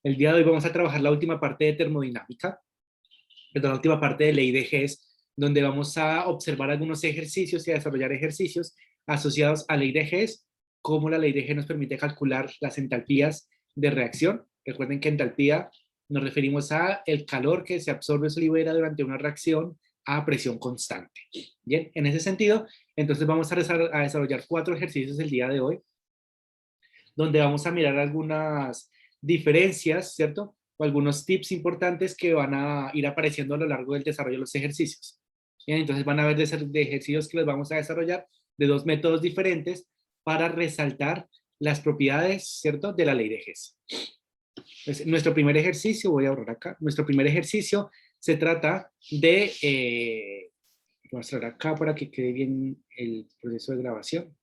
El día de hoy vamos a trabajar la última parte de termodinámica, perdón, la última parte de ley de Hess, donde vamos a observar algunos ejercicios y a desarrollar ejercicios asociados a ley de Hess, cómo la ley de Hess nos permite calcular las entalpías de reacción. Recuerden que entalpía nos referimos a el calor que se absorbe o se libera durante una reacción a presión constante. Bien, en ese sentido, entonces vamos a desarrollar 4 ejercicios el día de hoy, donde vamos a mirar algunas diferencias, ¿cierto? O algunos tips importantes que van a ir apareciendo a lo largo del desarrollo de los ejercicios. Bien, entonces van a haber de ejercicios que los vamos a desarrollar de 2 métodos diferentes para resaltar las propiedades, ¿cierto?, de la ley de Hess. Entonces, nuestro primer ejercicio, voy a ahorrar acá, nuestro primer ejercicio se trata de, mostrar acá para que quede bien el proceso de grabación.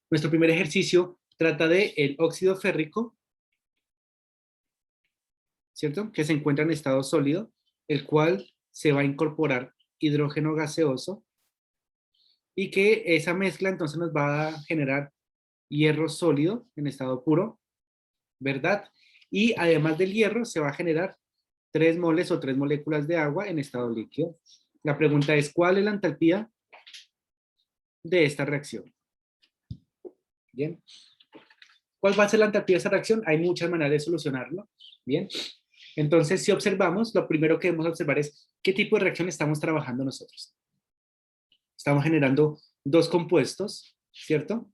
Nuestro primer ejercicio trata de el óxido férrico, ¿cierto?, que se encuentra en estado sólido, el cual se va a incorporar hidrógeno gaseoso y que esa mezcla entonces nos va a generar hierro sólido en estado puro, ¿verdad? Y además del hierro se va a generar 3 moles o 3 moléculas de agua en estado líquido. La pregunta es, ¿cuál es la entalpía de esta reacción? Bien. ¿Cuál va a ser la entalpía de esta reacción? Hay muchas maneras de solucionarlo. Bien. Entonces, si observamos, lo primero que debemos observar es qué tipo de reacción estamos trabajando nosotros. Estamos generando 2 compuestos, ¿cierto?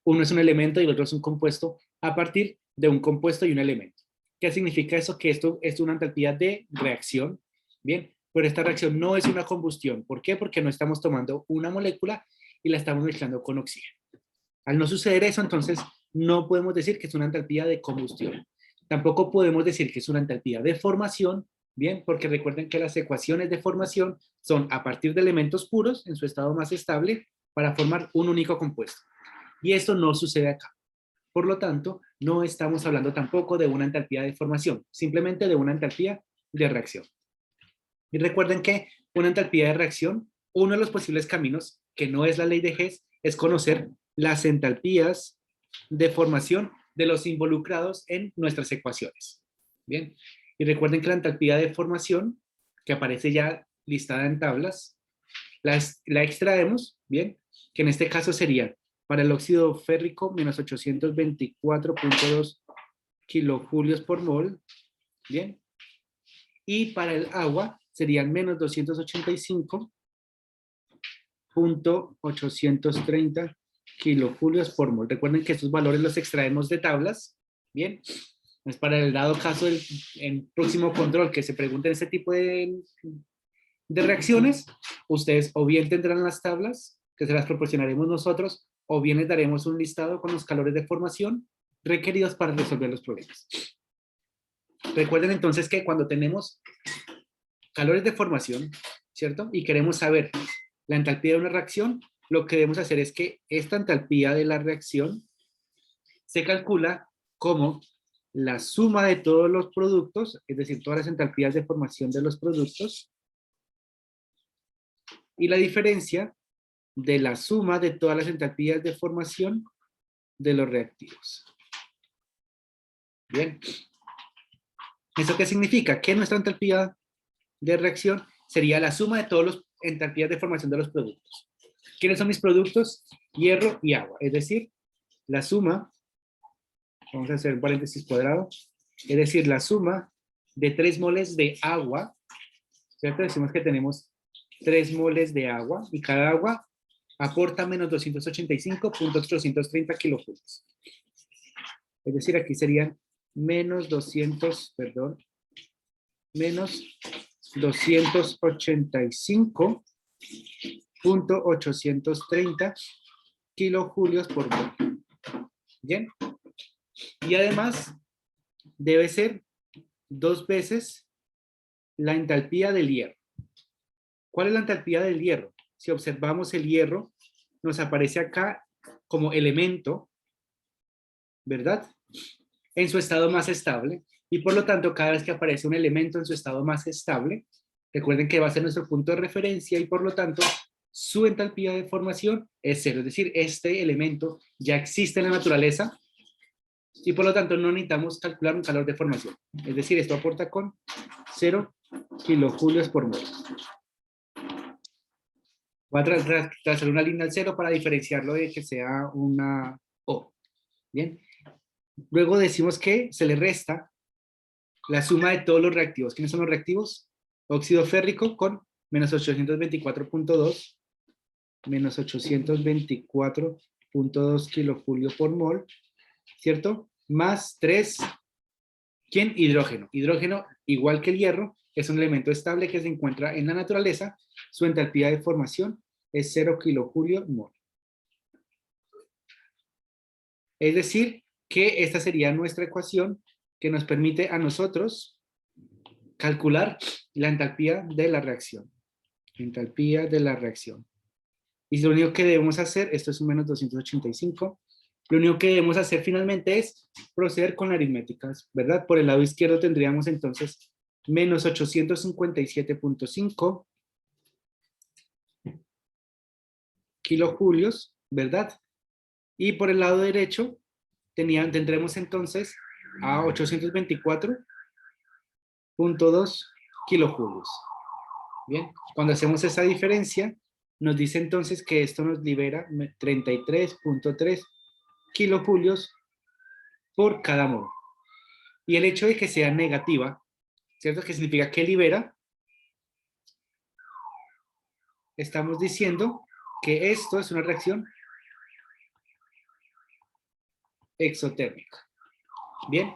Uno es un elemento y el otro es un compuesto a partir de un compuesto y un elemento. ¿Qué significa eso? Que esto es una entalpía de reacción, ¿bien? Pero esta reacción no es una combustión. ¿Por qué? Porque no estamos tomando una molécula y la estamos mezclando con oxígeno. Al no suceder eso, entonces, no podemos decir que es una entalpía de combustión. Tampoco podemos decir que es una entalpía de formación, ¿bien? Porque recuerden que las ecuaciones de formación son a partir de elementos puros en su estado más estable para formar un único compuesto. Y esto no sucede acá. Por lo tanto, no estamos hablando tampoco de una entalpía de formación, simplemente de una entalpía de reacción. Y recuerden que una entalpía de reacción, uno de los posibles caminos, que no es la ley de Hess, es conocer las entalpías de formación de los involucrados en nuestras ecuaciones. Bien, y recuerden que la entalpía de formación, que aparece ya listada en tablas, la extraemos, bien, que en este caso sería para el óxido férrico menos 824.2 kilojulios por mol, bien, y para el agua serían menos 285.830 kilojulios por mol. Recuerden que estos valores los extraemos de tablas, bien. Es para el dado caso del próximo control que se pregunten este tipo de reacciones, ustedes o bien tendrán las tablas, que se las proporcionaremos nosotros, o bien les daremos un listado con los calores de formación requeridos para resolver los problemas. Recuerden entonces que cuando tenemos calores de formación, ¿cierto?, y queremos saber la entalpía de una reacción, lo que debemos hacer es que esta entalpía de la reacción se calcula como la suma de todos los productos, es decir, todas las entalpías de formación de los productos, y la diferencia de la suma de todas las entalpías de formación de los reactivos. Bien. ¿Eso qué significa? Que nuestra entalpía de reacción sería la suma de todas las entalpías de formación de los productos. ¿Quiénes son mis productos? Hierro y agua. Es decir, la suma, vamos a hacer un paréntesis cuadrado, es decir, la suma de 3 moles de agua, ¿cierto? Decimos que tenemos 3 moles de agua y cada agua aporta menos 285.830 kilojulios. Es decir, aquí serían menos 285.830 kilojulios por mol. Bien. Y además debe ser 2 veces la entalpía del hierro. ¿Cuál es la entalpía del hierro? Si observamos el hierro, nos aparece acá como elemento, ¿verdad?, en su estado más estable, y por lo tanto cada vez que aparece un elemento en su estado más estable, recuerden que va a ser nuestro punto de referencia y por lo tanto su entalpía de formación es 0, es decir, este elemento ya existe en la naturaleza y por lo tanto no necesitamos calcular un calor de formación. Es decir, esto aporta con 0 kilojulios por mol. Voy a trazar una línea al cero para diferenciarlo de que sea una O. Bien. Luego decimos que se le resta la suma de todos los reactivos. ¿Quiénes son los reactivos? Óxido férrico con menos 824.2, menos 824.2 kilojulio por mol, ¿cierto? Más 3, ¿quién? Hidrógeno. Hidrógeno, igual que el hierro, es un elemento estable que se encuentra en la naturaleza. Su entalpía de formación es 0 kilojulio mol. Es decir, que esta sería nuestra ecuación que nos permite a nosotros calcular la entalpía de la reacción. Entalpía de la reacción. Y lo único que debemos hacer, esto es un menos 285, lo único que debemos hacer finalmente es proceder con la aritmética, ¿verdad? Por el lado izquierdo tendríamos entonces menos 857.5 kilojulios, ¿verdad? Y por el lado derecho tendremos entonces a 824.2 kilojulios. Bien, cuando hacemos esa diferencia, nos dice entonces que esto nos libera 33.3 kilojulios por cada mol. Y el hecho de que sea negativa, ¿cierto? Que significa que libera, estamos diciendo que esto es una reacción exotérmica. Bien.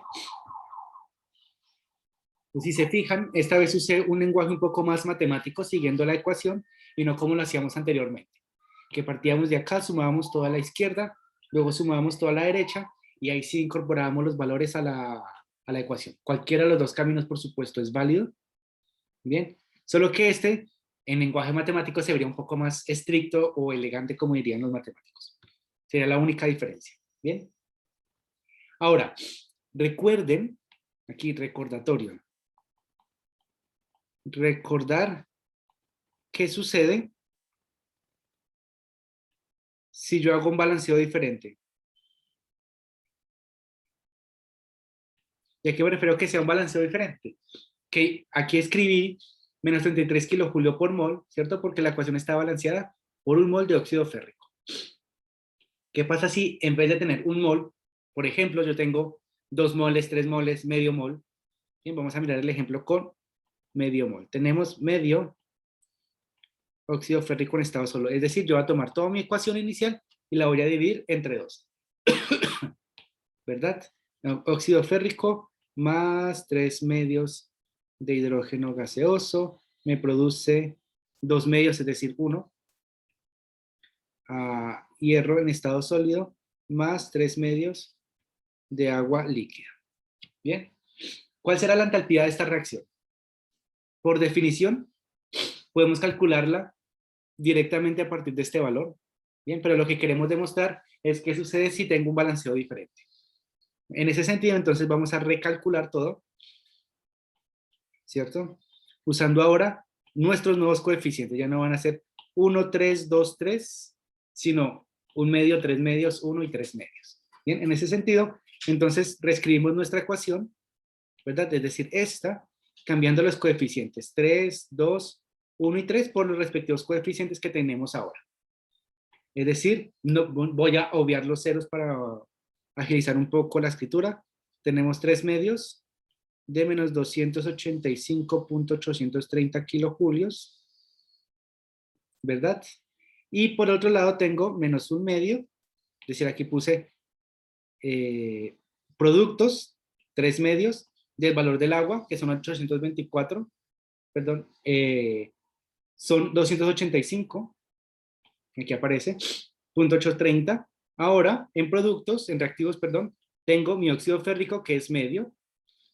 Pues si se fijan, esta vez usé un lenguaje un poco más matemático siguiendo la ecuación y no como lo hacíamos anteriormente, que partíamos de acá, sumábamos toda la izquierda, luego sumábamos toda la derecha y ahí sí incorporábamos los valores a la ecuación. Cualquiera de los dos caminos, por supuesto, es válido. Bien, solo que este, en lenguaje matemático, se vería un poco más estricto o elegante, como dirían los matemáticos. Sería la única diferencia. Bien. Ahora, recuerden, aquí recordatorio, recordar qué sucede si yo hago un balanceo diferente. ¿Y a qué me refiero que sea un balanceo diferente? Que aquí escribí menos 33 kilojulio por mol, ¿cierto? Porque la ecuación está balanceada por un mol de óxido férrico. ¿Qué pasa si en vez de tener un mol, por ejemplo, yo tengo 2 moles, 3 moles, medio mol? Bien, vamos a mirar el ejemplo con medio mol. Tenemos medio óxido férrico en estado solo. Es decir, yo voy a tomar toda mi ecuación inicial y la voy a dividir entre 2. ¿Verdad? Óxido férrico más 3 medios de hidrógeno gaseoso me produce 2 medios, es decir, 1. Hierro en estado sólido más 3 medios de agua líquida. Bien. ¿Cuál será la entalpía de esta reacción? Por definición, podemos calcularla directamente a partir de este valor. Bien, pero lo que queremos demostrar es qué sucede si tengo un balanceo diferente. En ese sentido, entonces vamos a recalcular todo, ¿cierto? Usando ahora nuestros nuevos coeficientes. Ya no van a ser 1, 3, 2, 3, sino 1 medio, 3 medios, 1 y 3 medios. Bien, en ese sentido, entonces reescribimos nuestra ecuación, ¿verdad? Es decir, esta, cambiando los coeficientes 3, 2, 1 y 3 por los respectivos coeficientes que tenemos ahora. Es decir, no, voy a obviar los ceros para agilizar un poco la escritura. Tenemos 3 medios de menos 285.830 kilojulios, ¿verdad? Y por otro lado tengo menos 1 medio, es decir, aquí puse productos, 3 medios del valor del agua, que son 824, perdón, son 285, aquí aparece, 0.830. Ahora, en productos, en reactivos, perdón, tengo mi óxido férrico, que es medio,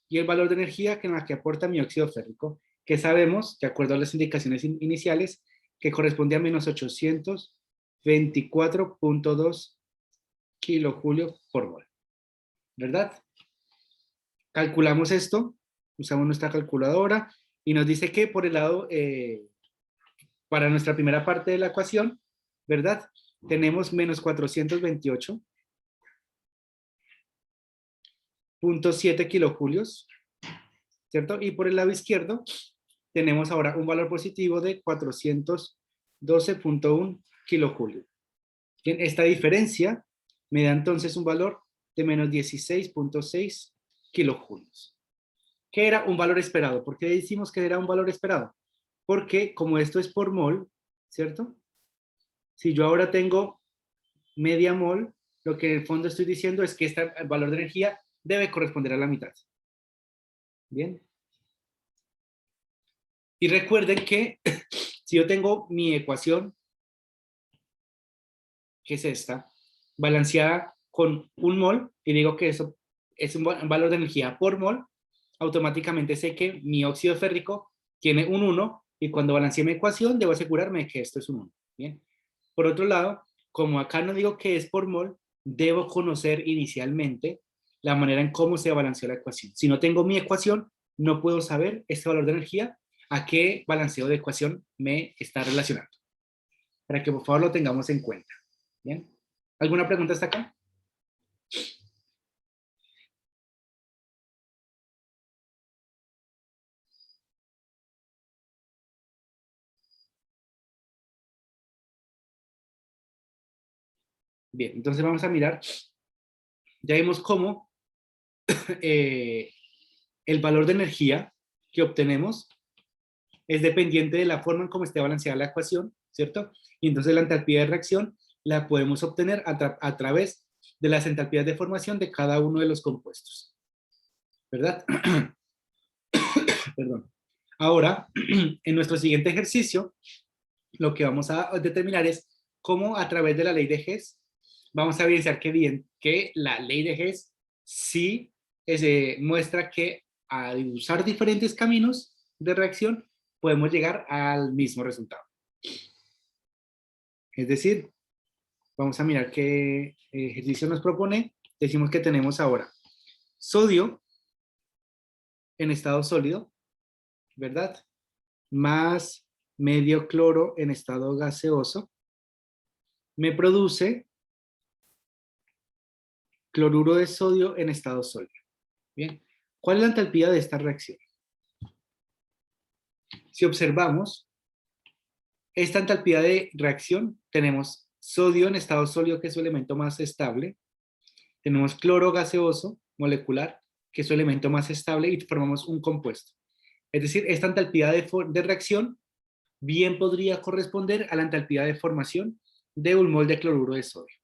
y el valor de energía en la que aporta mi óxido férrico, que sabemos, de acuerdo a las indicaciones iniciales, que corresponde a menos 824.2 kilojulio por mol, ¿verdad? Calculamos esto, usamos nuestra calculadora y nos dice que por el lado, para nuestra primera parte de la ecuación, ¿verdad? Tenemos menos 428 0.7 kilojulios, ¿cierto? Y por el lado izquierdo tenemos ahora un valor positivo de 412.1 kilojulios. Bien, esta diferencia me da entonces un valor de menos 16.6 kilojulios, que era un valor esperado. ¿Por qué decimos que era un valor esperado? Porque como esto es por mol, ¿cierto? Si yo ahora tengo media mol, lo que en el fondo estoy diciendo es que este valor de energía debe corresponder a la mitad. Bien. Y recuerden que si yo tengo mi ecuación, que es esta, balanceada con un mol, y digo que eso es un valor de energía por mol, automáticamente sé que mi óxido férrico tiene un 1, y cuando balancee mi ecuación, debo asegurarme de que esto es un 1. Bien. Por otro lado, como acá no digo que es por mol, debo conocer inicialmente la manera en cómo se balanceó la ecuación. Si no tengo mi ecuación, no puedo saber este valor de energía a qué balanceo de ecuación me está relacionando. Para que por favor lo tengamos en cuenta. ¿Bien? ¿Alguna pregunta hasta acá? Bien, entonces vamos a mirar. Ya vimos cómo el valor de energía que obtenemos es dependiente de la forma en cómo esté balanceada la ecuación, ¿cierto? Y entonces la entalpía de reacción la podemos obtener a través de las entalpías de formación de cada uno de los compuestos, ¿verdad? Perdón. Ahora, en nuestro siguiente ejercicio, lo que vamos a determinar es cómo a través de la ley de Hess vamos a evidenciar que la ley de Hess sí muestra que al usar diferentes caminos de reacción podemos llegar al mismo resultado. Es decir, vamos a mirar qué ejercicio nos propone. Decimos que tenemos ahora sodio en estado sólido, ¿verdad? Más medio cloro en estado gaseoso. Me produce cloruro de sodio en estado sólido. Bien, ¿cuál es la entalpía de esta reacción? Si observamos, esta entalpía de reacción, tenemos sodio en estado sólido, que es su elemento más estable, tenemos cloro gaseoso molecular, que es su elemento más estable, y formamos un compuesto. Es decir, esta entalpía de reacción bien podría corresponder a la entalpía de formación de un mol de cloruro de sodio.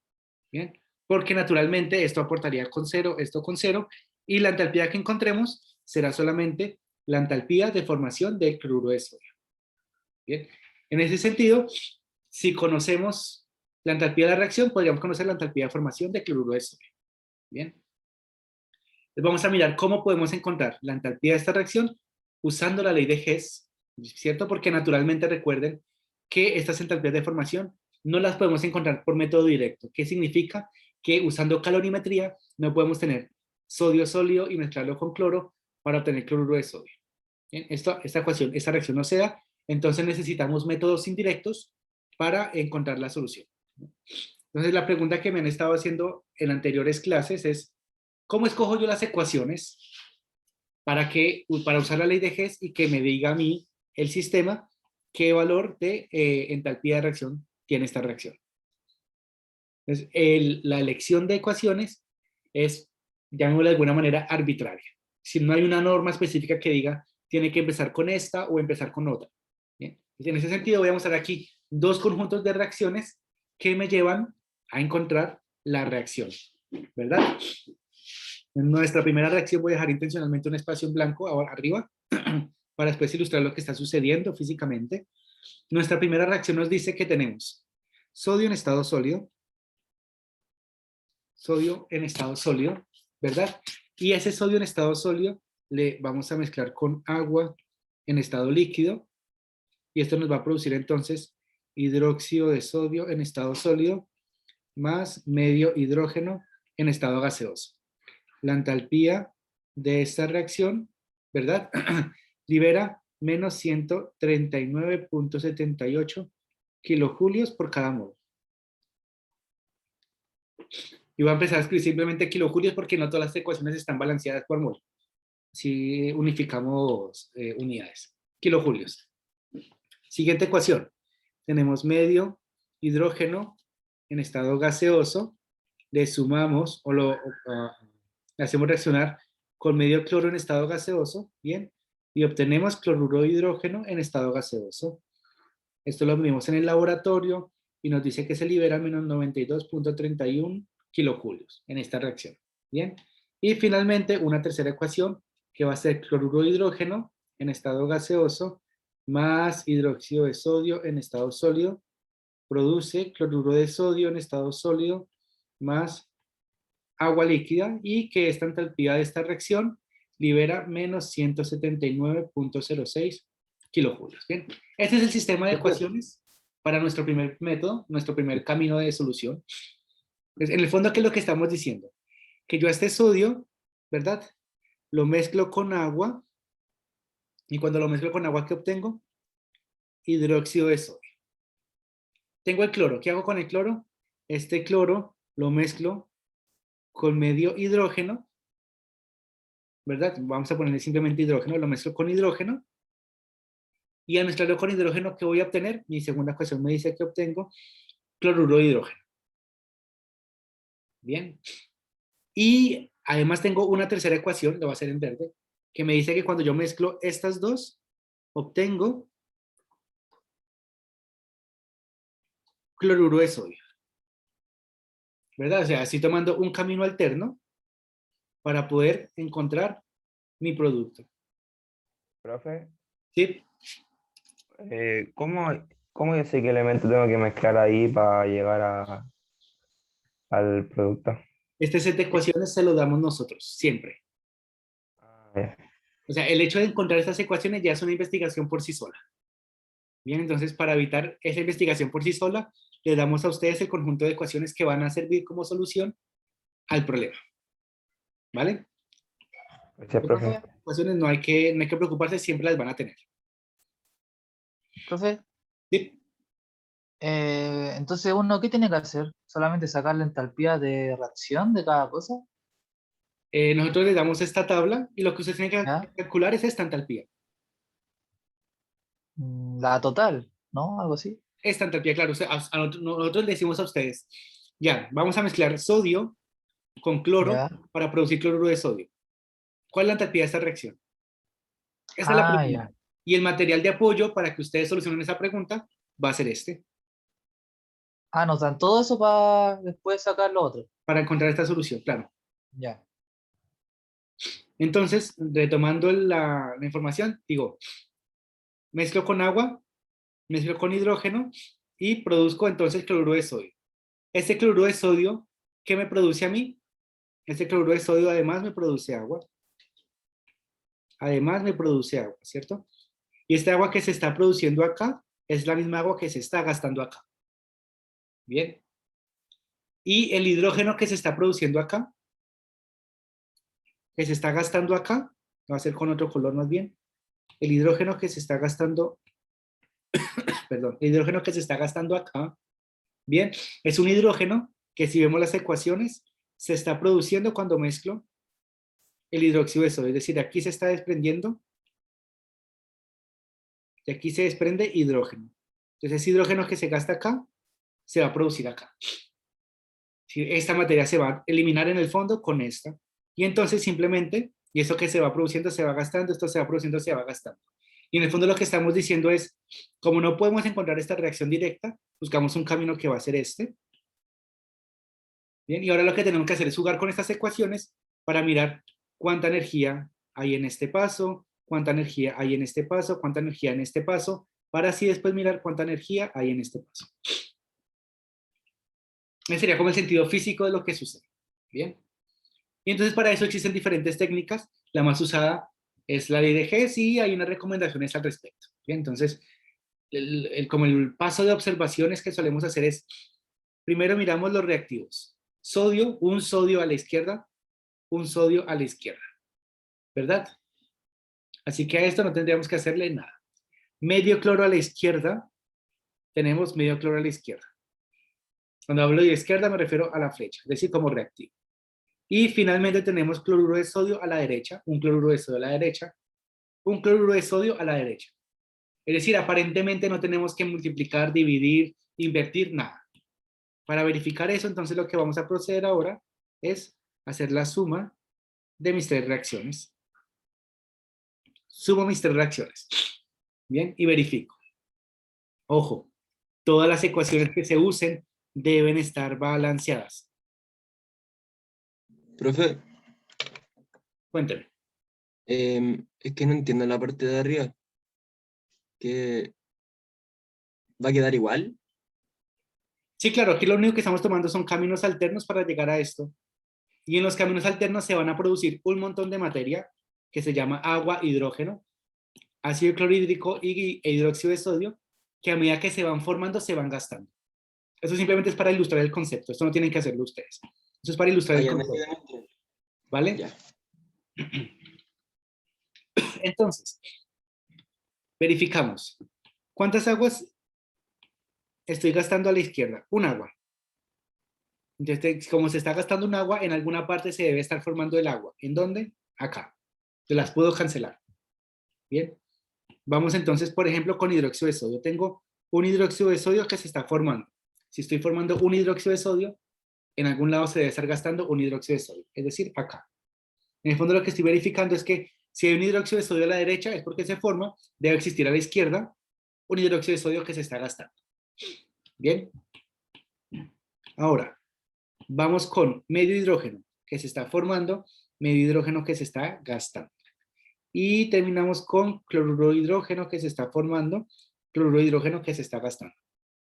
Bien, porque naturalmente esto aportaría con cero, esto con cero, y la entalpía que encontremos será solamente la entalpía de formación del cloruro de sodio. Bien, en ese sentido, si conocemos la entalpía de la reacción, podríamos conocer la entalpía de formación de cloruro de sodio. Bien, entonces vamos a mirar cómo podemos encontrar la entalpía de esta reacción usando la ley de Hess, ¿cierto? Porque naturalmente recuerden que estas entalpías de formación no las podemos encontrar por método directo. ¿Qué significa? Que usando calorimetría no podemos tener sodio sólido y mezclarlo con cloro para obtener cloruro de sodio. Bien, esta reacción no se da, entonces necesitamos métodos indirectos para encontrar la solución. Entonces la pregunta que me han estado haciendo en anteriores clases es, ¿cómo escojo yo las ecuaciones para usar la ley de Hess y que me diga a mí el sistema qué valor de entalpía de reacción tiene esta reacción? Entonces, la elección de ecuaciones es, llamémoslo de alguna manera, arbitraria. Si no hay una norma específica que diga, tiene que empezar con esta o empezar con otra. ¿Bien? En ese sentido, voy a mostrar aquí dos conjuntos de reacciones que me llevan a encontrar la reacción, ¿verdad? En nuestra primera reacción voy a dejar intencionalmente un espacio en blanco ahora arriba para después ilustrar lo que está sucediendo físicamente. Nuestra primera reacción nos dice que tenemos sodio en estado sólido, ¿verdad? Y ese sodio en estado sólido le vamos a mezclar con agua en estado líquido y esto nos va a producir entonces hidróxido de sodio en estado sólido más medio hidrógeno en estado gaseoso. La entalpía de esta reacción, ¿verdad? Libera menos 139.78 kilojulios por cada mol. Y voy a empezar a escribir simplemente kilojulios porque no todas las ecuaciones están balanceadas por mol. Si unificamos unidades. Kilojulios. Siguiente ecuación. Tenemos medio hidrógeno en estado gaseoso. Le sumamos le hacemos reaccionar con medio cloro en estado gaseoso. Bien. Y obtenemos cloruro de hidrógeno en estado gaseoso. Esto lo medimos en el laboratorio y nos dice que se libera menos 92.31 kilojulios en esta reacción. Bien. Y finalmente una tercera ecuación que va a ser cloruro de hidrógeno en estado gaseoso más hidróxido de sodio en estado sólido produce cloruro de sodio en estado sólido más agua líquida y que esta entalpía de esta reacción libera menos 179.06 kilojulios. Bien, este es el sistema de ecuaciones para nuestro primer método, nuestro primer camino de solución. Pues, en el fondo, ¿qué es lo que estamos diciendo? Que yo a este sodio, ¿verdad? Lo mezclo con agua y cuando lo mezclo con agua, ¿qué obtengo? Hidróxido de sodio. Tengo el cloro. ¿Qué hago con el cloro? Este cloro lo mezclo con medio hidrógeno, ¿verdad? Vamos a ponerle simplemente hidrógeno, lo mezclo con hidrógeno. Y al mezclarlo con hidrógeno, ¿qué voy a obtener? Mi segunda ecuación me dice que obtengo cloruro de hidrógeno. Bien. Y además tengo una tercera ecuación, lo voy a hacer en verde, que me dice que cuando yo mezclo estas dos, obtengo cloruro de sodio. ¿Verdad? O sea, estoy tomando un camino alterno para poder encontrar mi producto. Profe, ¿Sí? ¿cómo, cómo yo sé qué elemento tengo que mezclar ahí para llegar al producto? Este set de ecuaciones se lo damos nosotros, siempre. Ah, ya. O sea, el hecho de encontrar estas ecuaciones ya es una investigación por sí sola. Bien, entonces para evitar esa investigación por sí sola, le damos a ustedes el conjunto de ecuaciones que van a servir como solución al problema. ¿Vale? Gracias, profe. Profe, Ecuaciones no hay que preocuparse, siempre las van a tener. profe, ¿Sí? entonces uno, ¿qué tiene que hacer? ¿Solamente sacar la entalpía de reacción de cada cosa? Nosotros les damos esta tabla y lo que ustedes tienen que ¿Ya? calcular es esta entalpía. La total, ¿no? Algo así. Esta entalpía, claro, nosotros le decimos a ustedes, ya, vamos a mezclar sodio con cloro ¿Ya? para producir cloruro de sodio. ¿Cuál es la entalpía de esta reacción? Esa es la Ah, pregunta. ya. Y el material de apoyo para que ustedes solucionen esa pregunta va a ser este, Ah, nos dan todo eso para después sacar lo otro. para encontrar esta solución, claro. Ya. Entonces, retomando la información, digo, mezclo con agua, mezclo con hidrógeno y produzco entonces cloruro de sodio. Este cloruro de sodio, ¿qué me produce a mí? Este cloruro de sodio además me produce agua. Además me produce agua, ¿cierto? Y esta agua que se está produciendo acá es la misma agua que se está gastando acá. Bien. Y el hidrógeno que se está produciendo acá, que se está gastando acá, va a ser con otro color más bien. El hidrógeno que se está gastando, perdón, el hidrógeno que se está gastando acá, bien, es un hidrógeno que si vemos las ecuaciones, se está produciendo cuando mezclo el hidróxido de sodio. Es decir, aquí se está desprendiendo, y aquí se desprende hidrógeno. Entonces, ese hidrógeno que se gasta acá, se va a producir acá. Esta materia se va a eliminar en el fondo con esta. Y entonces simplemente, y esto que se va produciendo se va gastando, esto se va produciendo, se va gastando. Y en el fondo lo que estamos diciendo es, como no podemos encontrar esta reacción directa, buscamos un camino que va a ser este. Bien, y ahora lo que tenemos que hacer es jugar con estas ecuaciones para mirar cuánta energía hay en este paso, cuánta energía hay en este paso, cuánta energía en este paso, para así después mirar cuánta energía hay en este paso. Ese sería como el sentido físico de lo que sucede. Bien. Y entonces para eso existen diferentes técnicas. La más usada es la ley de Hess y hay unas recomendaciones al respecto. Bien, entonces, como el paso de observaciones que solemos hacer es, primero miramos los reactivos. Sodio, un sodio a la izquierda, un sodio a la izquierda. ¿Verdad? Así que a esto no tendríamos que hacerle nada. Medio cloro a la izquierda, tenemos medio cloro a la izquierda. Cuando hablo de izquierda me refiero a la flecha, es decir, como reactivo. Y finalmente tenemos cloruro de sodio a la derecha, un cloruro de sodio a la derecha, un cloruro de sodio a la derecha. Es decir, aparentemente no tenemos que multiplicar, dividir, invertir, nada. Para verificar eso, entonces lo que vamos a proceder ahora es hacer la suma de mis tres reacciones. Sumo mis tres reacciones. Bien, y verifico. Ojo, todas las ecuaciones que se usen deben estar balanceadas. Profe, Cuénteme. es que no entiendo la parte de arriba. ¿Que va a quedar igual? Sí, claro, aquí lo único que estamos tomando son caminos alternos para llegar a esto. Y en los caminos alternos se van a producir un montón de materia que se llama agua, hidrógeno, ácido clorhídrico e hidróxido de sodio, que a medida que se van formando se van gastando. Eso simplemente es para ilustrar el concepto. Esto no tienen que hacerlo ustedes. Eso es para ilustrar el Ya, concepto. ¿Vale? ya. Entonces, verificamos. ¿Cuántas aguas estoy gastando a la izquierda? Un agua. Entonces, como se está gastando un agua, en alguna parte se debe estar formando el agua. ¿En dónde? Acá. Te las puedo cancelar. Bien. Vamos entonces, por ejemplo, con hidróxido de sodio. Tengo un hidróxido de sodio que se está formando. Si estoy formando un hidróxido de sodio, en algún lado se debe estar gastando un hidróxido de sodio. Es decir, acá. En el fondo lo que estoy verificando es que si hay un hidróxido de sodio a la derecha es porque se forma, debe existir a la izquierda un hidróxido de sodio que se está gastando. Bien. Ahora, vamos con medio hidrógeno que se está formando, medio hidrógeno que se está gastando. Y terminamos con cloruro de hidrógeno que se está formando, cloruro de hidrógeno que se está gastando.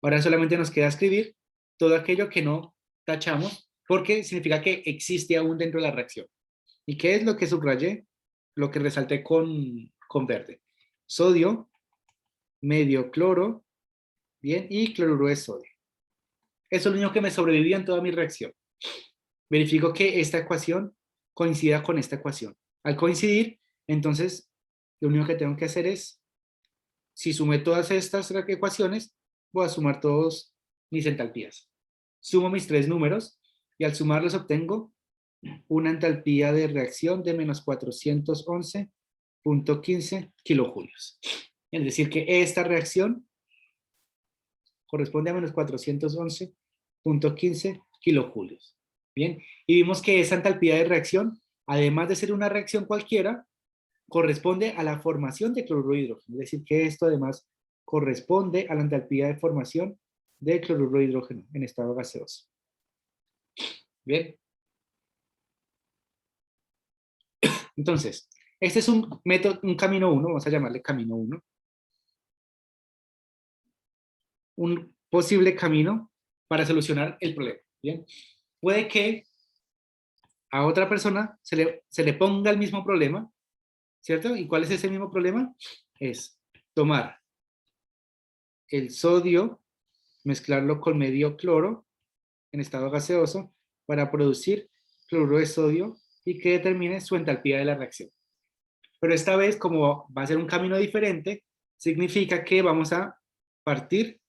Ahora solamente nos queda escribir todo aquello que no tachamos, porque significa que existe aún dentro de la reacción. ¿Y qué es lo que subrayé? Lo que resalté con verde. Sodio, medio cloro, bien, y cloruro de sodio. Eso es lo único que me sobrevivía en toda mi reacción. Verifico que esta ecuación coincida con esta ecuación. Al coincidir, entonces, lo único que tengo que hacer es, si sumé todas estas ecuaciones, voy a sumar todos mis entalpías. Sumo mis tres números y al sumarlos obtengo una entalpía de reacción de menos 411.15 kilojulios. Es decir, que esta reacción corresponde a menos 411.15 kilojulios. Bien, y vimos que esa entalpía de reacción, además de ser una reacción cualquiera, corresponde a la formación de cloruro de hidrógeno. Es decir, que esto además corresponde a la entalpía de formación de cloruro de hidrógeno en estado gaseoso. Bien. Entonces, este es un método, un camino 1, vamos a llamarle camino 1. Un posible camino para solucionar el problema. Bien. Puede que a otra persona se le ponga el mismo problema, ¿cierto? ¿Y cuál es ese mismo problema? Es tomar el sodio, mezclarlo con medio cloro en estado gaseoso para producir cloruro de sodio y que determine su entalpía de la reacción. Pero esta vez, como va a ser un camino diferente, significa que vamos a partir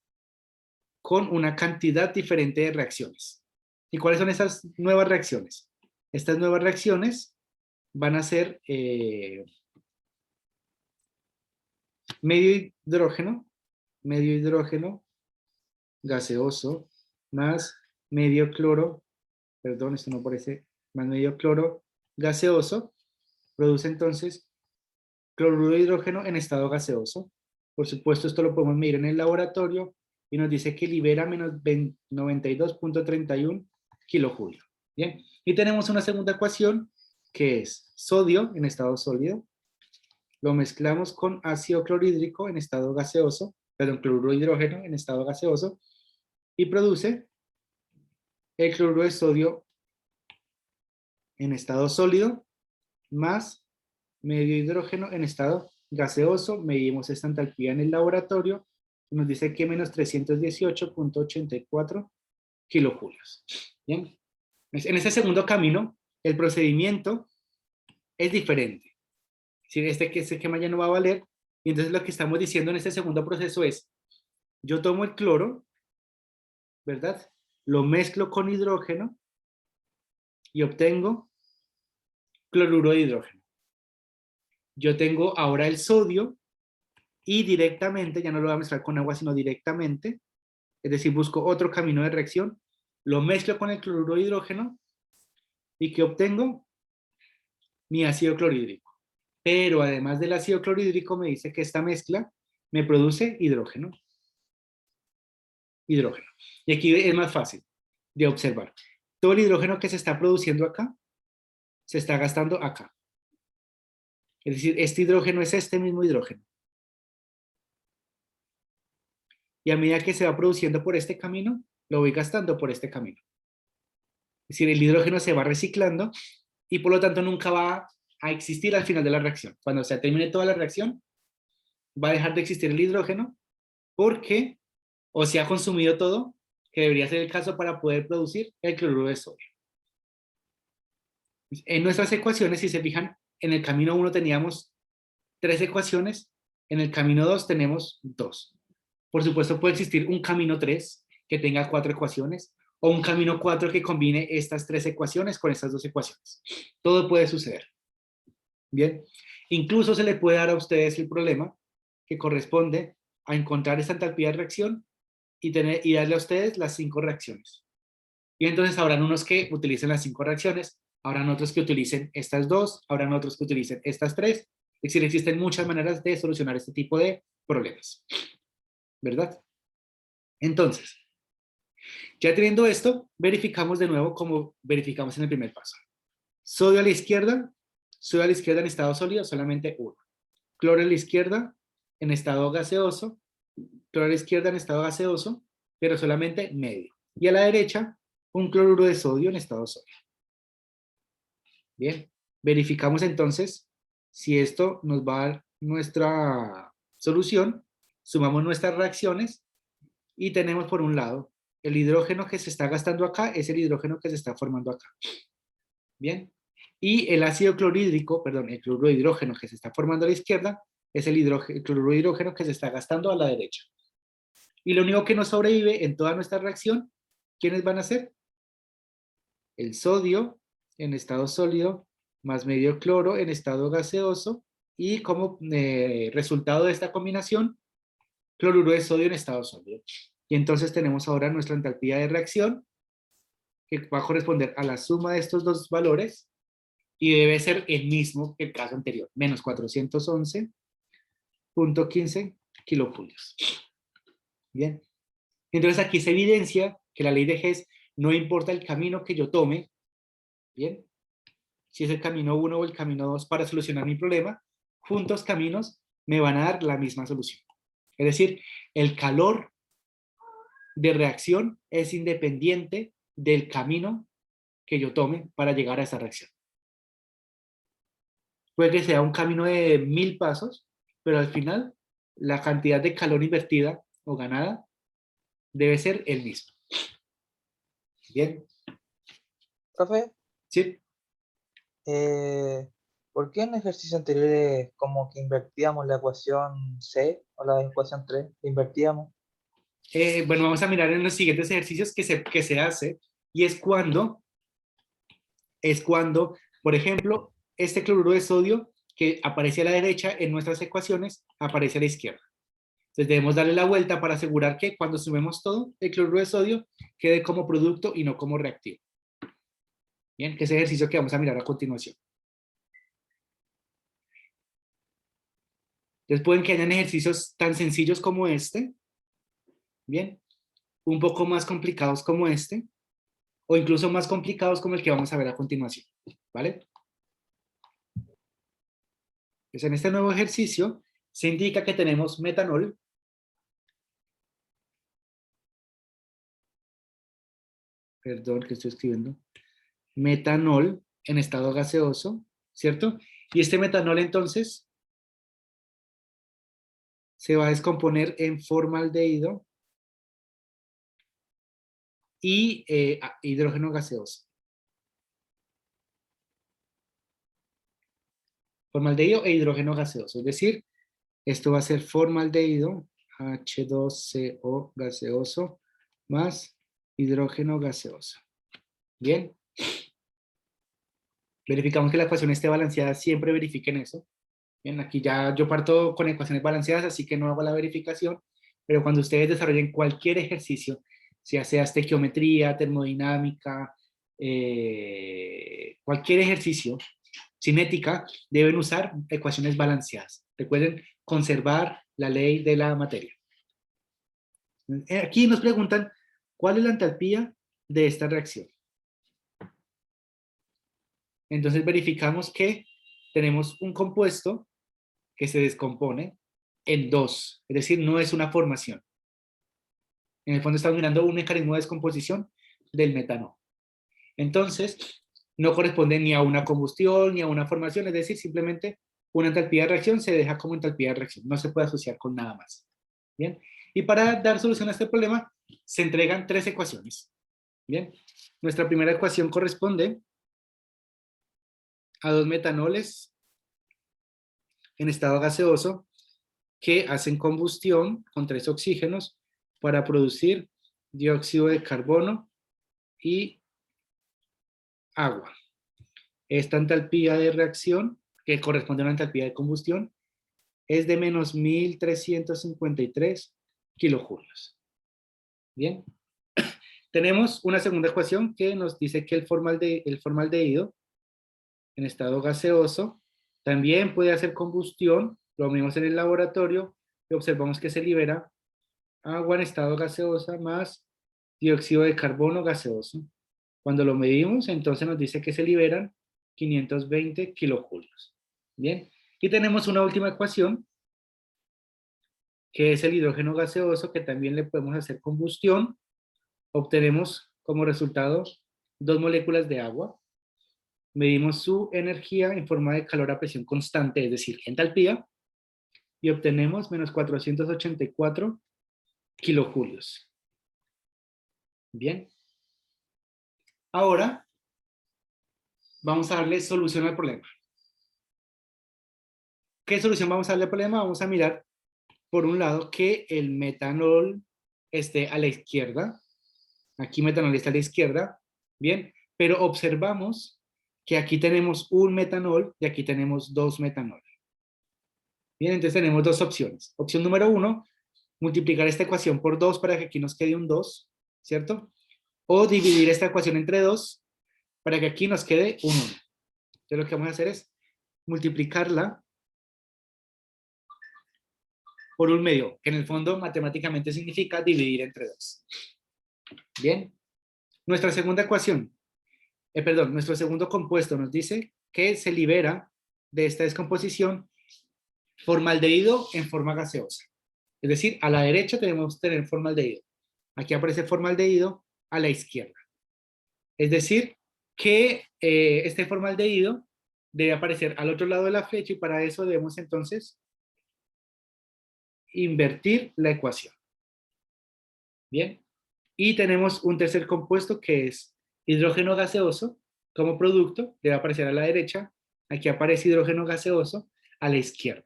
con una cantidad diferente de reacciones. ¿Y cuáles son esas nuevas reacciones? Estas nuevas reacciones van a ser medio hidrógeno gaseoso, más medio cloro, perdón, esto no parece, más medio cloro gaseoso, produce entonces cloruro de hidrógeno en estado gaseoso. Por supuesto, esto lo podemos medir en el laboratorio y nos dice que libera menos 92.31 kilojulios. Bien, y tenemos una segunda ecuación que es sodio en estado sólido, lo mezclamos con ácido clorhídrico en estado gaseoso, perdón, cloruro de hidrógeno en estado gaseoso, y produce el cloruro de sodio en estado sólido más medio hidrógeno en estado gaseoso. Medimos esta entalpía en el laboratorio y nos dice que menos 318.84 kilojulios. Bien, en este segundo camino el procedimiento es diferente. Si este esquema ya no va a valer, y entonces lo que estamos diciendo en este segundo proceso es, yo tomo el cloro, ¿verdad? lo mezclo con hidrógeno y obtengo cloruro de hidrógeno. Yo tengo ahora el sodio y directamente, ya no lo voy a mezclar con agua, sino directamente, es decir, busco otro camino de reacción, lo mezclo con el cloruro de hidrógeno y ¿qué obtengo? Mi ácido clorhídrico. Pero además del ácido clorhídrico me dice que esta mezcla me produce hidrógeno. Hidrógeno. Y aquí es más fácil de observar. Todo el hidrógeno que se está produciendo acá, se está gastando acá. Es decir, este hidrógeno es este mismo hidrógeno. Y a medida que se va produciendo por este camino, lo voy gastando por este camino. Es decir, el hidrógeno se va reciclando y por lo tanto nunca va a existir al final de la reacción. Cuando se termine toda la reacción, va a dejar de existir el hidrógeno porque o se ha consumido todo, que debería ser el caso para poder producir el cloruro de sodio. En nuestras ecuaciones, si se fijan, en el camino 1 teníamos 3 ecuaciones, en el camino 2 tenemos 2. Por supuesto, puede existir un camino 3 que tenga 4 ecuaciones, o un camino 4 que combine estas 3 ecuaciones con estas 2 ecuaciones. Todo puede suceder. Bien, incluso se le puede dar a ustedes el problema que corresponde a encontrar esta entalpía de reacción y darle a ustedes las 5 reacciones. Y entonces habrán unos que utilicen las 5 reacciones, habrán otros que utilicen estas 2, habrán otros que utilicen estas 3. Es decir, existen muchas maneras de solucionar este tipo de problemas. ¿Verdad? Entonces, ya teniendo esto, verificamos de nuevo como verificamos en el primer paso. Sodio a la izquierda en estado sólido, solamente 1. Cloro a la izquierda en estado gaseoso, cloro a la izquierda en estado gaseoso, pero solamente medio. Y a la derecha, un cloruro de sodio en estado sólido. Bien, verificamos entonces si esto nos va a dar nuestra solución, sumamos nuestras reacciones y tenemos por un lado el hidrógeno que se está gastando acá es el hidrógeno que se está formando acá. Bien, y el ácido clorhídrico, perdón, el cloruro de hidrógeno que se está formando a la izquierda es el cloruro de hidrógeno que se está gastando a la derecha. Y lo único que nos sobrevive en toda nuestra reacción, ¿quiénes van a ser? El sodio en estado sólido más medio cloro en estado gaseoso y como resultado de esta combinación, cloruro de sodio en estado sólido. Y entonces tenemos ahora nuestra entalpía de reacción que va a corresponder a la suma de estos dos valores y debe ser el mismo que el caso anterior, menos 411.15 kilojulios. Bien. Entonces aquí se evidencia que la ley de Hess no importa el camino que yo tome, bien, si es el camino 1 o el camino 2 para solucionar mi problema, juntos caminos me van a dar la misma solución. Es decir, el calor de reacción es independiente del camino que yo tome para llegar a esa reacción. Puede que sea un camino de 1000 pasos, pero al final la cantidad de calor invertida o ganada debe ser el mismo. Bien. Profe, ¿Sí? ¿por qué en ejercicios anteriores como que invertíamos la ecuación C o la ecuación 3? ¿La invertíamos? Bueno, vamos a mirar en los siguientes ejercicios que se hace y es cuando, por ejemplo, este cloruro de sodio que aparece a la derecha en nuestras ecuaciones aparece a la izquierda. Entonces debemos darle la vuelta para asegurar que cuando sumemos todo, el cloruro de sodio quede como producto y no como reactivo. Bien, que es el ejercicio que vamos a mirar a continuación. Entonces pueden que hayan ejercicios tan sencillos como este, bien, un poco más complicados como este, o incluso más complicados como el que vamos a ver a continuación, ¿vale? Pues en este nuevo ejercicio se indica que tenemos metanol, perdón que estoy escribiendo, metanol en estado gaseoso, ¿cierto? Y este metanol entonces se va a descomponer en formaldehído y hidrógeno gaseoso. Formaldehído e hidrógeno gaseoso, es decir, esto va a ser formaldehído, H2CO gaseoso, más hidrógeno gaseoso. Bien. Verificamos que la ecuación esté balanceada, siempre verifiquen eso. Bien, aquí ya yo parto con ecuaciones balanceadas, así que no hago la verificación, pero cuando ustedes desarrollen cualquier ejercicio, sea estequiometría, termodinámica, cualquier ejercicio, cinética, deben usar ecuaciones balanceadas. Recuerden conservar la ley de la materia. Aquí nos preguntan, ¿cuál es la entalpía de esta reacción? Entonces verificamos que tenemos un compuesto que se descompone en dos, es decir, no es una formación. En el fondo estamos mirando un mecanismo de descomposición del metanol. Entonces, no corresponde ni a una combustión ni a una formación, es decir, simplemente una entalpía de reacción se deja como entalpía de reacción, no se puede asociar con nada más. Bien, y para dar solución a este problema, se entregan tres ecuaciones. Bien, nuestra primera ecuación corresponde a dos metanoles en estado gaseoso que hacen combustión con 3 oxígenos para producir dióxido de carbono y agua. Esta entalpía de reacción, que corresponde a una entalpía de combustión, es de menos 1353 kilojulios. Bien. Tenemos una segunda ecuación que nos dice que el formaldehído en estado gaseoso también puede hacer combustión. Lo medimos en el laboratorio y observamos que se libera agua en estado gaseosa más dióxido de carbono gaseoso. Cuando lo medimos, entonces nos dice que se liberan 520 kilojulios. Bien, y tenemos una última ecuación, que es el hidrógeno gaseoso, que también le podemos hacer combustión. Obtenemos como resultado 2 moléculas de agua. Medimos su energía en forma de calor a presión constante, es decir, entalpía, y obtenemos menos 484 kilojulios. Bien. Ahora vamos a darle solución al problema. ¿Qué solución vamos a darle al problema? Vamos a mirar, por un lado, que el metanol esté a la izquierda. Aquí metanol está a la izquierda. Bien, pero observamos que aquí tenemos un metanol y aquí tenemos 2 metanol. Bien, entonces tenemos dos opciones. Opción número 1, multiplicar esta ecuación por 2 para que aquí nos quede un 2, ¿cierto? O dividir esta ecuación entre 2 para que aquí nos quede un 1. Entonces lo que vamos a hacer es multiplicarla por un medio, que en el fondo matemáticamente significa dividir entre 2. Bien, nuestra segunda ecuación, nuestro segundo compuesto nos dice que se libera de esta descomposición formaldehído en forma gaseosa. Es decir, a la derecha tenemos que tener formaldehído. Aquí aparece formaldehído a la izquierda. Es decir, que este formaldehído debe aparecer al otro lado de la flecha y para eso debemos entonces invertir la ecuación. Bien. Y tenemos un tercer compuesto que es hidrógeno gaseoso como producto, debe aparecer a la derecha. Aquí aparece hidrógeno gaseoso a la izquierda.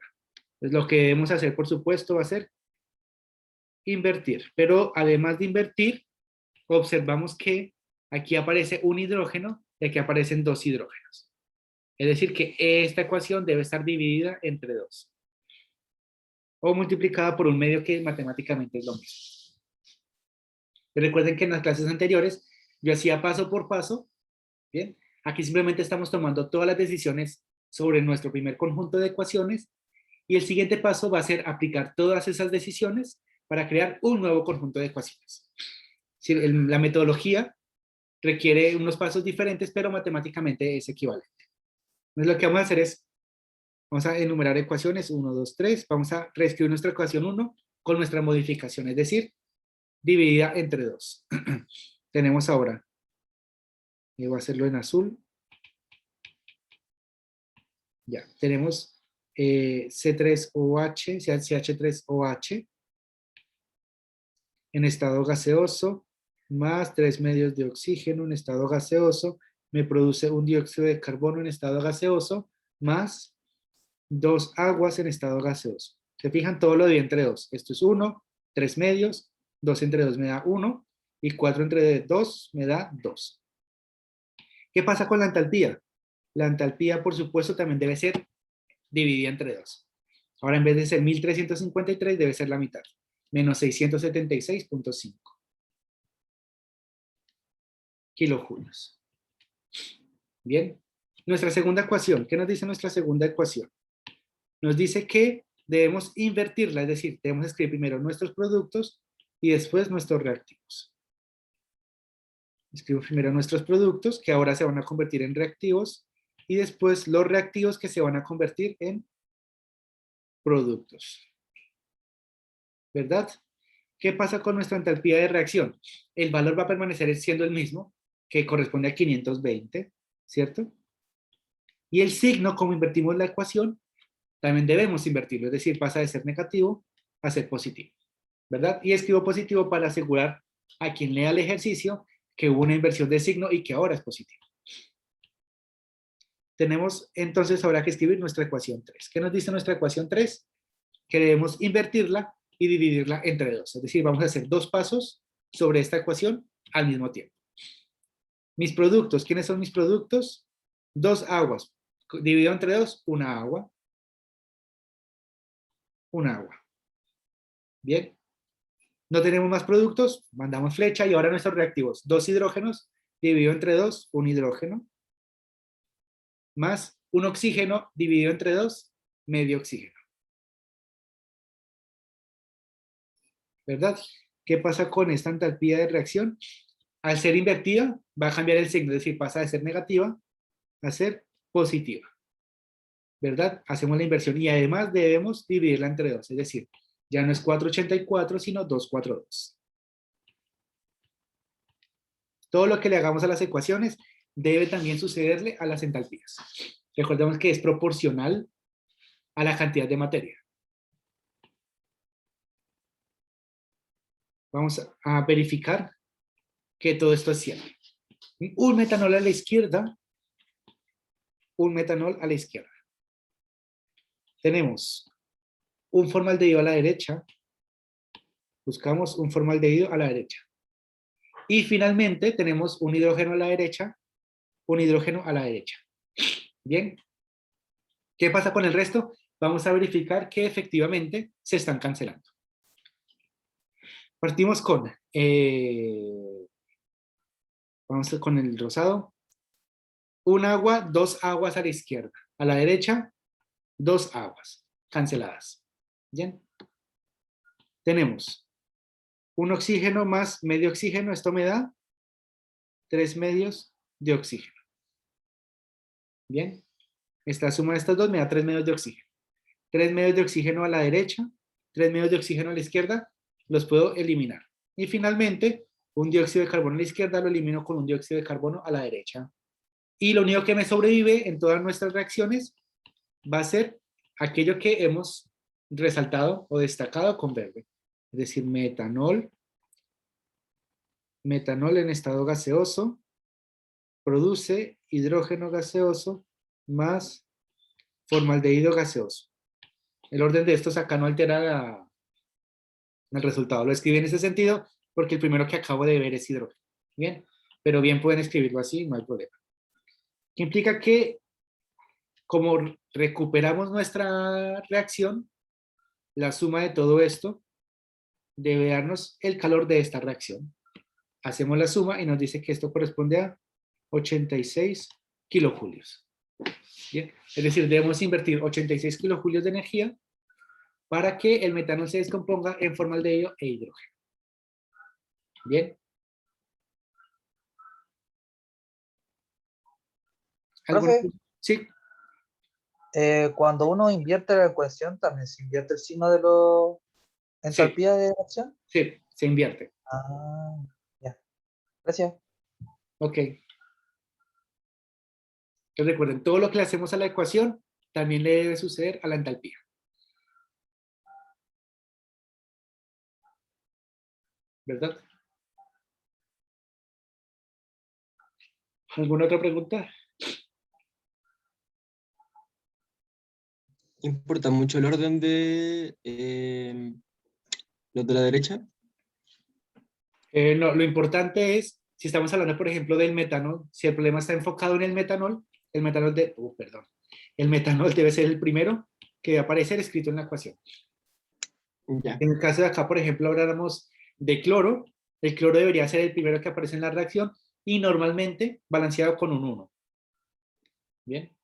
Entonces, lo que debemos hacer, por supuesto, va a ser invertir. Pero además de invertir, observamos que aquí aparece un hidrógeno y aquí aparecen 2 hidrógenos. Es decir, que esta ecuación debe estar dividida entre 2. O multiplicada por un medio que matemáticamente es lo mismo. Pero recuerden que en las clases anteriores yo hacía paso por paso. Bien, aquí simplemente estamos tomando todas las decisiones sobre nuestro primer conjunto de ecuaciones y el siguiente paso va a ser aplicar todas esas decisiones para crear un nuevo conjunto de ecuaciones. La metodología requiere unos pasos diferentes, pero matemáticamente es equivalente. Entonces lo que vamos a hacer es, vamos a enumerar ecuaciones 1, 2, 3, vamos a reescribir nuestra ecuación 1 con nuestra modificación, es decir, dividida entre 2. Tenemos ahora, voy a hacerlo en azul, ya, tenemos C3OH, CH3OH, en estado gaseoso, más 3 medios de oxígeno en estado gaseoso, me produce un dióxido de carbono en estado gaseoso, más 2 aguas en estado gaseoso. ¿Se fijan? Todo lo divido entre 2. Esto es 1, 3 medios, 2 entre 2 me da 1, y 4 entre 2 me da 2. ¿Qué pasa con la entalpía? La entalpía, por supuesto, también debe ser dividida entre 2. Ahora, en vez de ser 1353, debe ser la mitad. Menos 676.5 kilojulios. Bien. Nuestra segunda ecuación. ¿Qué nos dice nuestra segunda ecuación? Nos dice que debemos invertirla, es decir, debemos escribir primero nuestros productos y después nuestros reactivos. Escribo primero nuestros productos, que ahora se van a convertir en reactivos, y después los reactivos que se van a convertir en productos. ¿Verdad? ¿Qué pasa con nuestra entalpía de reacción? El valor va a permanecer siendo el mismo, que corresponde a 520, ¿cierto? Y el signo, como invertimos la ecuación, también debemos invertirlo, es decir, pasa de ser negativo a ser positivo, ¿verdad? Y escribo positivo para asegurar a quien lea el ejercicio que hubo una inversión de signo y que ahora es positivo. Tenemos entonces ahora que escribir nuestra ecuación 3. ¿Qué nos dice nuestra ecuación 3? Que debemos invertirla y dividirla entre 2. Es decir, vamos a hacer 2 pasos sobre esta ecuación al mismo tiempo. Mis productos, ¿quiénes son mis productos? 2 aguas. Dividido entre 2, una agua. Una agua. Bien. No tenemos más productos, mandamos flecha y ahora nuestros reactivos. 2 hidrógenos dividido entre 2, un hidrógeno. Más un oxígeno dividido entre 2, medio oxígeno. ¿Verdad? ¿Qué pasa con esta entalpía de reacción? Al ser invertida, va a cambiar el signo, es decir, pasa de ser negativa a ser positiva. ¿Verdad? Hacemos la inversión y además debemos dividirla entre 2, es decir, ya no es 484, sino 242. Todo lo que le hagamos a las ecuaciones debe también sucederle a las entalpías. Recordemos que es proporcional a la cantidad de materia. Vamos a verificar que todo esto es cierto. Un metanol a la izquierda, un metanol a la izquierda. Tenemos un formaldehído a la derecha, buscamos un formaldehído a la derecha. Y finalmente tenemos un hidrógeno a la derecha, un hidrógeno a la derecha. Bien. ¿Qué pasa con el resto? Vamos a verificar que efectivamente se están cancelando. Partimos con, vamos con el rosado. Un agua, 2 aguas a la izquierda. A la derecha, 2 aguas canceladas. Bien. Tenemos un oxígeno más medio oxígeno. Esto me da 3 medios de oxígeno. Bien. Esta suma de estas dos me da 3 medios de oxígeno. 3 medios de oxígeno a la derecha, 3 medios de oxígeno a la izquierda, los puedo eliminar. Y finalmente, un dióxido de carbono a la izquierda lo elimino con un dióxido de carbono a la derecha. Y lo único que me sobrevive en todas nuestras reacciones va a ser aquello que hemos resaltado o destacado con verde. Es decir, metanol en estado gaseoso produce hidrógeno gaseoso más formaldehído gaseoso. El orden de estos acá no altera el resultado. Lo escribí en ese sentido porque el primero que acabo de ver es hidrógeno. Bien, pero bien pueden escribirlo así, no hay problema. Que implica que como recuperamos nuestra reacción, la suma de todo esto debe darnos el calor de esta reacción. Hacemos la suma y nos dice que esto corresponde a 86 kilojulios. Bien, es decir, debemos invertir 86 kilojulios de energía para que el metanol se descomponga en formaldehído e hidrógeno. Bien. Profe, Sí, cuando uno invierte la ecuación, también se invierte el signo de la sí, entalpía de reacción. sí, se invierte. Ah, ya. Gracias. Ok. Entonces recuerden, todo lo que le hacemos a la ecuación también le debe suceder a la entalpía. ¿Verdad? ¿Alguna otra pregunta? ¿Importa mucho el orden de los de la derecha? No, lo importante es, si estamos hablando, por ejemplo, del metanol, si el problema está enfocado en el metanol perdón, el metanol debe ser el primero que va a aparecer escrito en la ecuación. Ya. En el caso de acá, por ejemplo, habláramos de cloro, el cloro debería ser el primero que aparece en la reacción y normalmente balanceado con un 1. Bien.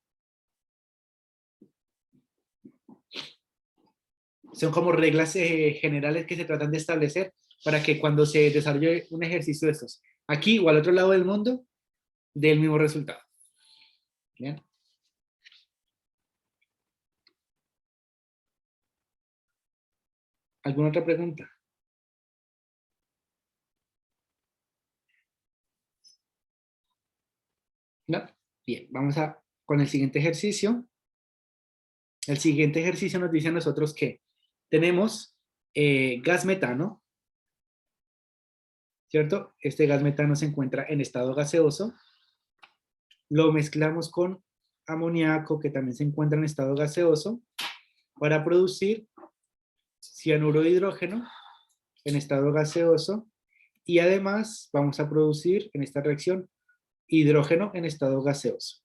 Son como reglas generales que se tratan de establecer para que cuando se desarrolle un ejercicio de estos, aquí o al otro lado del mundo, dé el mismo resultado. Bien. ¿Alguna otra pregunta? ¿No? Bien, vamos con el siguiente ejercicio. El siguiente ejercicio nos dice a nosotros que tenemos gas metano, ¿cierto? Este gas metano se encuentra en estado gaseoso. Lo mezclamos con amoníaco, que también se encuentra en estado gaseoso, para producir cianuro de hidrógeno en estado gaseoso. Y además vamos a producir en esta reacción hidrógeno en estado gaseoso.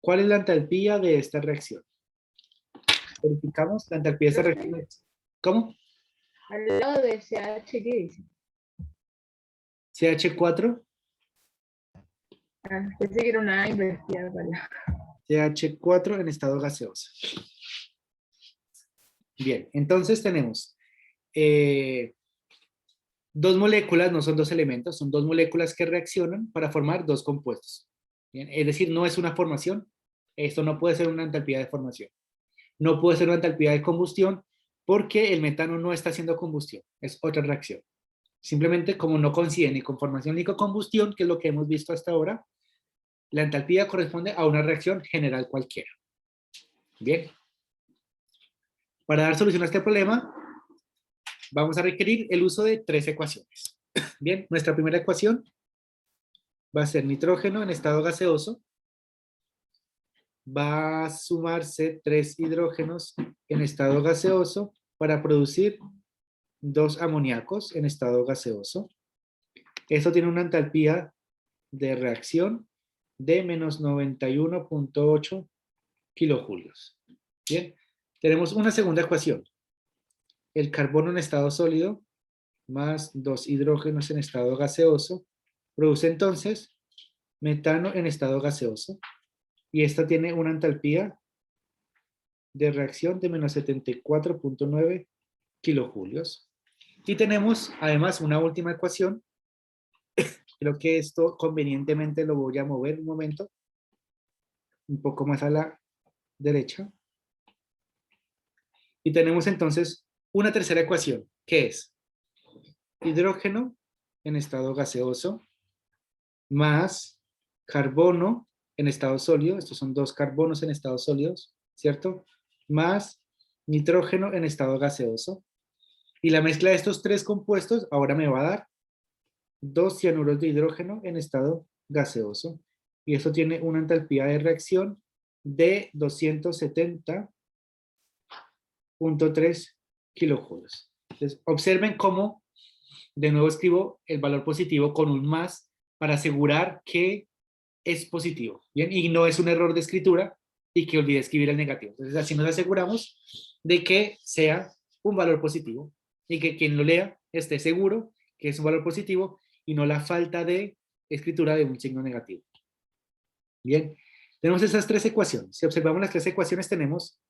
¿Cuál es la entalpía de esta reacción? Verificamos la entalpía de esta reacción. ¿Cómo? Al lado de CH, ¿qué dice? CH4. Pensé que era una invertida para... CH4 en estado gaseoso. Bien, entonces tenemos dos moléculas, no son dos elementos, son dos moléculas que reaccionan para formar dos compuestos. Bien, es decir, no es una formación, esto no puede ser una entalpía de formación. No puede ser una entalpía de combustión porque el metano no está haciendo combustión, es otra reacción. Simplemente como no coincide ni con formación ni con combustión, que es lo que hemos visto hasta ahora, la entalpía corresponde a una reacción general cualquiera. Bien. Para dar solución a este problema, vamos a requerir el uso de tres ecuaciones. Bien, nuestra primera ecuación va a ser nitrógeno en estado gaseoso. Va a sumarse 3 hidrógenos en estado gaseoso para producir 2 amoníacos en estado gaseoso. Esto tiene una entalpía de reacción de menos 91.8 kilojulios. Bien, tenemos una segunda ecuación. El carbono en estado sólido más 2 hidrógenos en estado gaseoso produce entonces metano en estado gaseoso. Y esta tiene una entalpía de reacción de menos 74.9 kilojulios. Y tenemos además una última ecuación. Creo que esto convenientemente lo voy a mover un momento, un poco más a la derecha. Y tenemos entonces una tercera ecuación, que es hidrógeno en estado gaseoso más carbono en estado sólido. Estos son 2 carbonos en estado sólidos, ¿cierto? Más nitrógeno en estado gaseoso. Y la mezcla de estos 3 compuestos ahora me va a dar 2 cianuros de hidrógeno en estado gaseoso. Y eso tiene una entalpía de reacción de 270.3 kilojulios. Entonces, observen cómo, de nuevo escribo el valor positivo con un más para asegurar que es positivo. Bien, y no es un error de escritura y que olvide escribir el negativo. Entonces, así nos aseguramos de que sea un valor positivo y que quien lo lea esté seguro que es un valor positivo y no la falta de escritura de un signo negativo. Bien, tenemos esas 3 ecuaciones. Si observamos las 3 ecuaciones, tenemos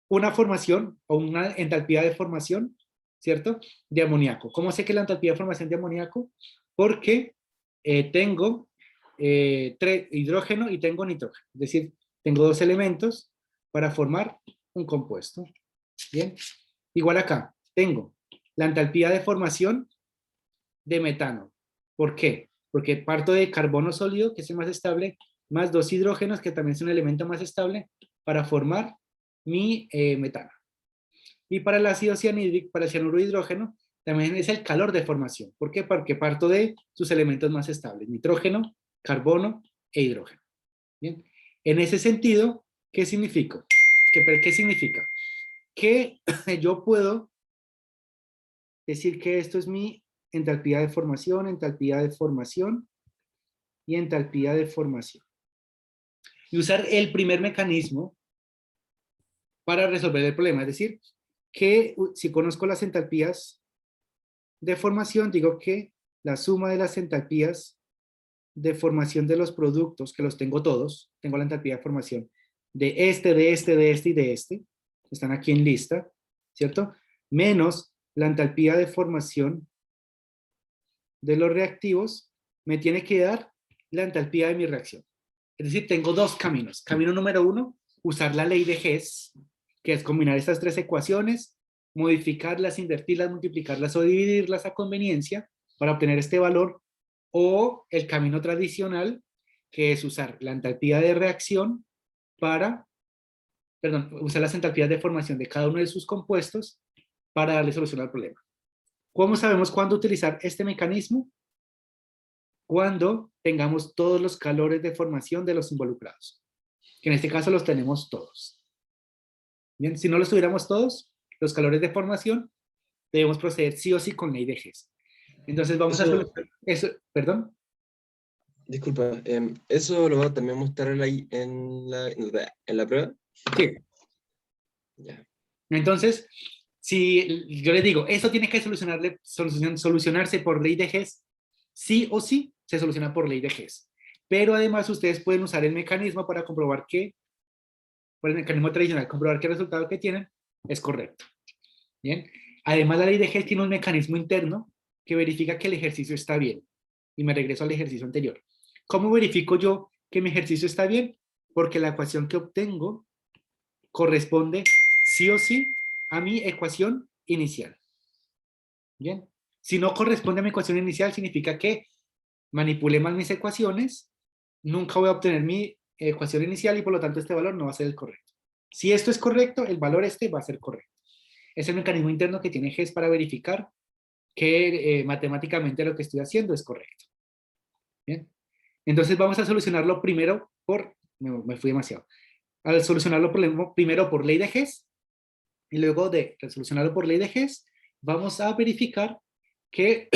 una formación o una entalpía de formación, ¿cierto? De amoníaco. ¿Cómo sé que la entalpía de formación de amoníaco? Porque tengo hidrógeno y tengo nitrógeno. Es decir, tengo 2 elementos para formar un compuesto. Bien, igual acá, tengo la entalpía de formación de metano. ¿Por qué? Porque parto de carbono sólido, que es el más estable, más 2 hidrógenos, que también es un elemento más estable, para formar mi metano. Y para el ácido cianhídrico, para el cianuro de hidrógeno, también es el calor de formación. ¿Por qué? Porque parto de sus elementos más estables, nitrógeno, carbono e hidrógeno. Bien. En ese sentido, ¿qué significa? ¿Qué significa? Que yo puedo decir que esto es mi entalpía de formación y entalpía de formación. Y usar el primer mecanismo para resolver el problema. Es decir, que si conozco las entalpías de formación, digo que la suma de las entalpías de formación de los productos, que los tengo todos, tengo la entalpía de formación de este y de este, están aquí en lista, ¿cierto? Menos la entalpía de formación de los reactivos, me tiene que dar la entalpía de mi reacción. Es decir, tengo dos caminos. Camino número uno, usar la ley de Hess, que es combinar estas tres ecuaciones, modificarlas, invertirlas, multiplicarlas o dividirlas a conveniencia para obtener este valor, o el camino tradicional, que es usar la entalpía de reacción para, perdón, usar las entalpías de formación de cada uno de sus compuestos para darle solución al problema. ¿Cómo sabemos cuándo utilizar este mecanismo? Cuando tengamos todos los calores de formación de los involucrados, que en este caso los tenemos todos. Bien, si no los tuviéramos todos, los calores de formación, debemos proceder sí o sí con ley de Hess. Entonces vamos a solucionar eso, perdón. Disculpa, ¿eso lo va a también mostrar ahí en la prueba? Sí. Ya. Entonces, si yo les digo, esto tiene que solucionarse por ley de Hess, sí o sí se soluciona por ley de Hess. Pero además ustedes pueden usar el mecanismo para comprobar que, por el mecanismo tradicional, comprobar que el resultado que tienen es correcto. Bien. Además, la ley de Hess tiene un mecanismo interno que verifica que el ejercicio está bien. Y me regreso al ejercicio anterior. ¿Cómo verifico yo que mi ejercicio está bien? Porque la ecuación que obtengo corresponde sí o sí a mi ecuación inicial. Bien. Si no corresponde a mi ecuación inicial, significa que manipulé mal mis ecuaciones, nunca voy a obtener mi ecuación inicial y por lo tanto este valor no va a ser el correcto. Si esto es correcto, el valor este va a ser correcto. Es el mecanismo interno que tiene Hess para verificar que matemáticamente lo que estoy haciendo es correcto. Bien. Entonces vamos a solucionarlo primero por, me fui demasiado, al solucionarlo primero por ley de Hess, y luego de solucionarlo por ley de Hess, vamos a verificar que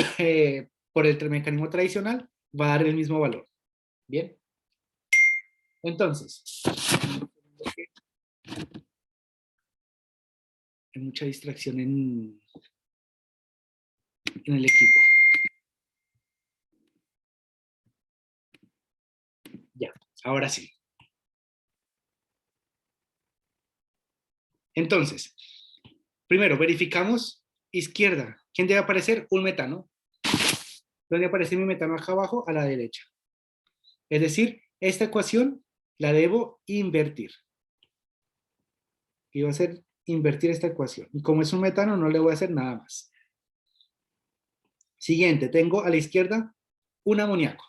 por el mecanismo tradicional va a dar el mismo valor. Bien. Entonces, hay mucha distracción en el equipo. Ya, ahora sí. Entonces, primero verificamos izquierda. ¿Quién debe aparecer? Un metano. ¿Dónde aparece mi metano acá abajo? A la derecha. Es decir, esta ecuación la debo invertir. Y va a ser invertir esta ecuación. Y como es un metano, no le voy a hacer nada más. Siguiente, tengo a la izquierda un amoníaco.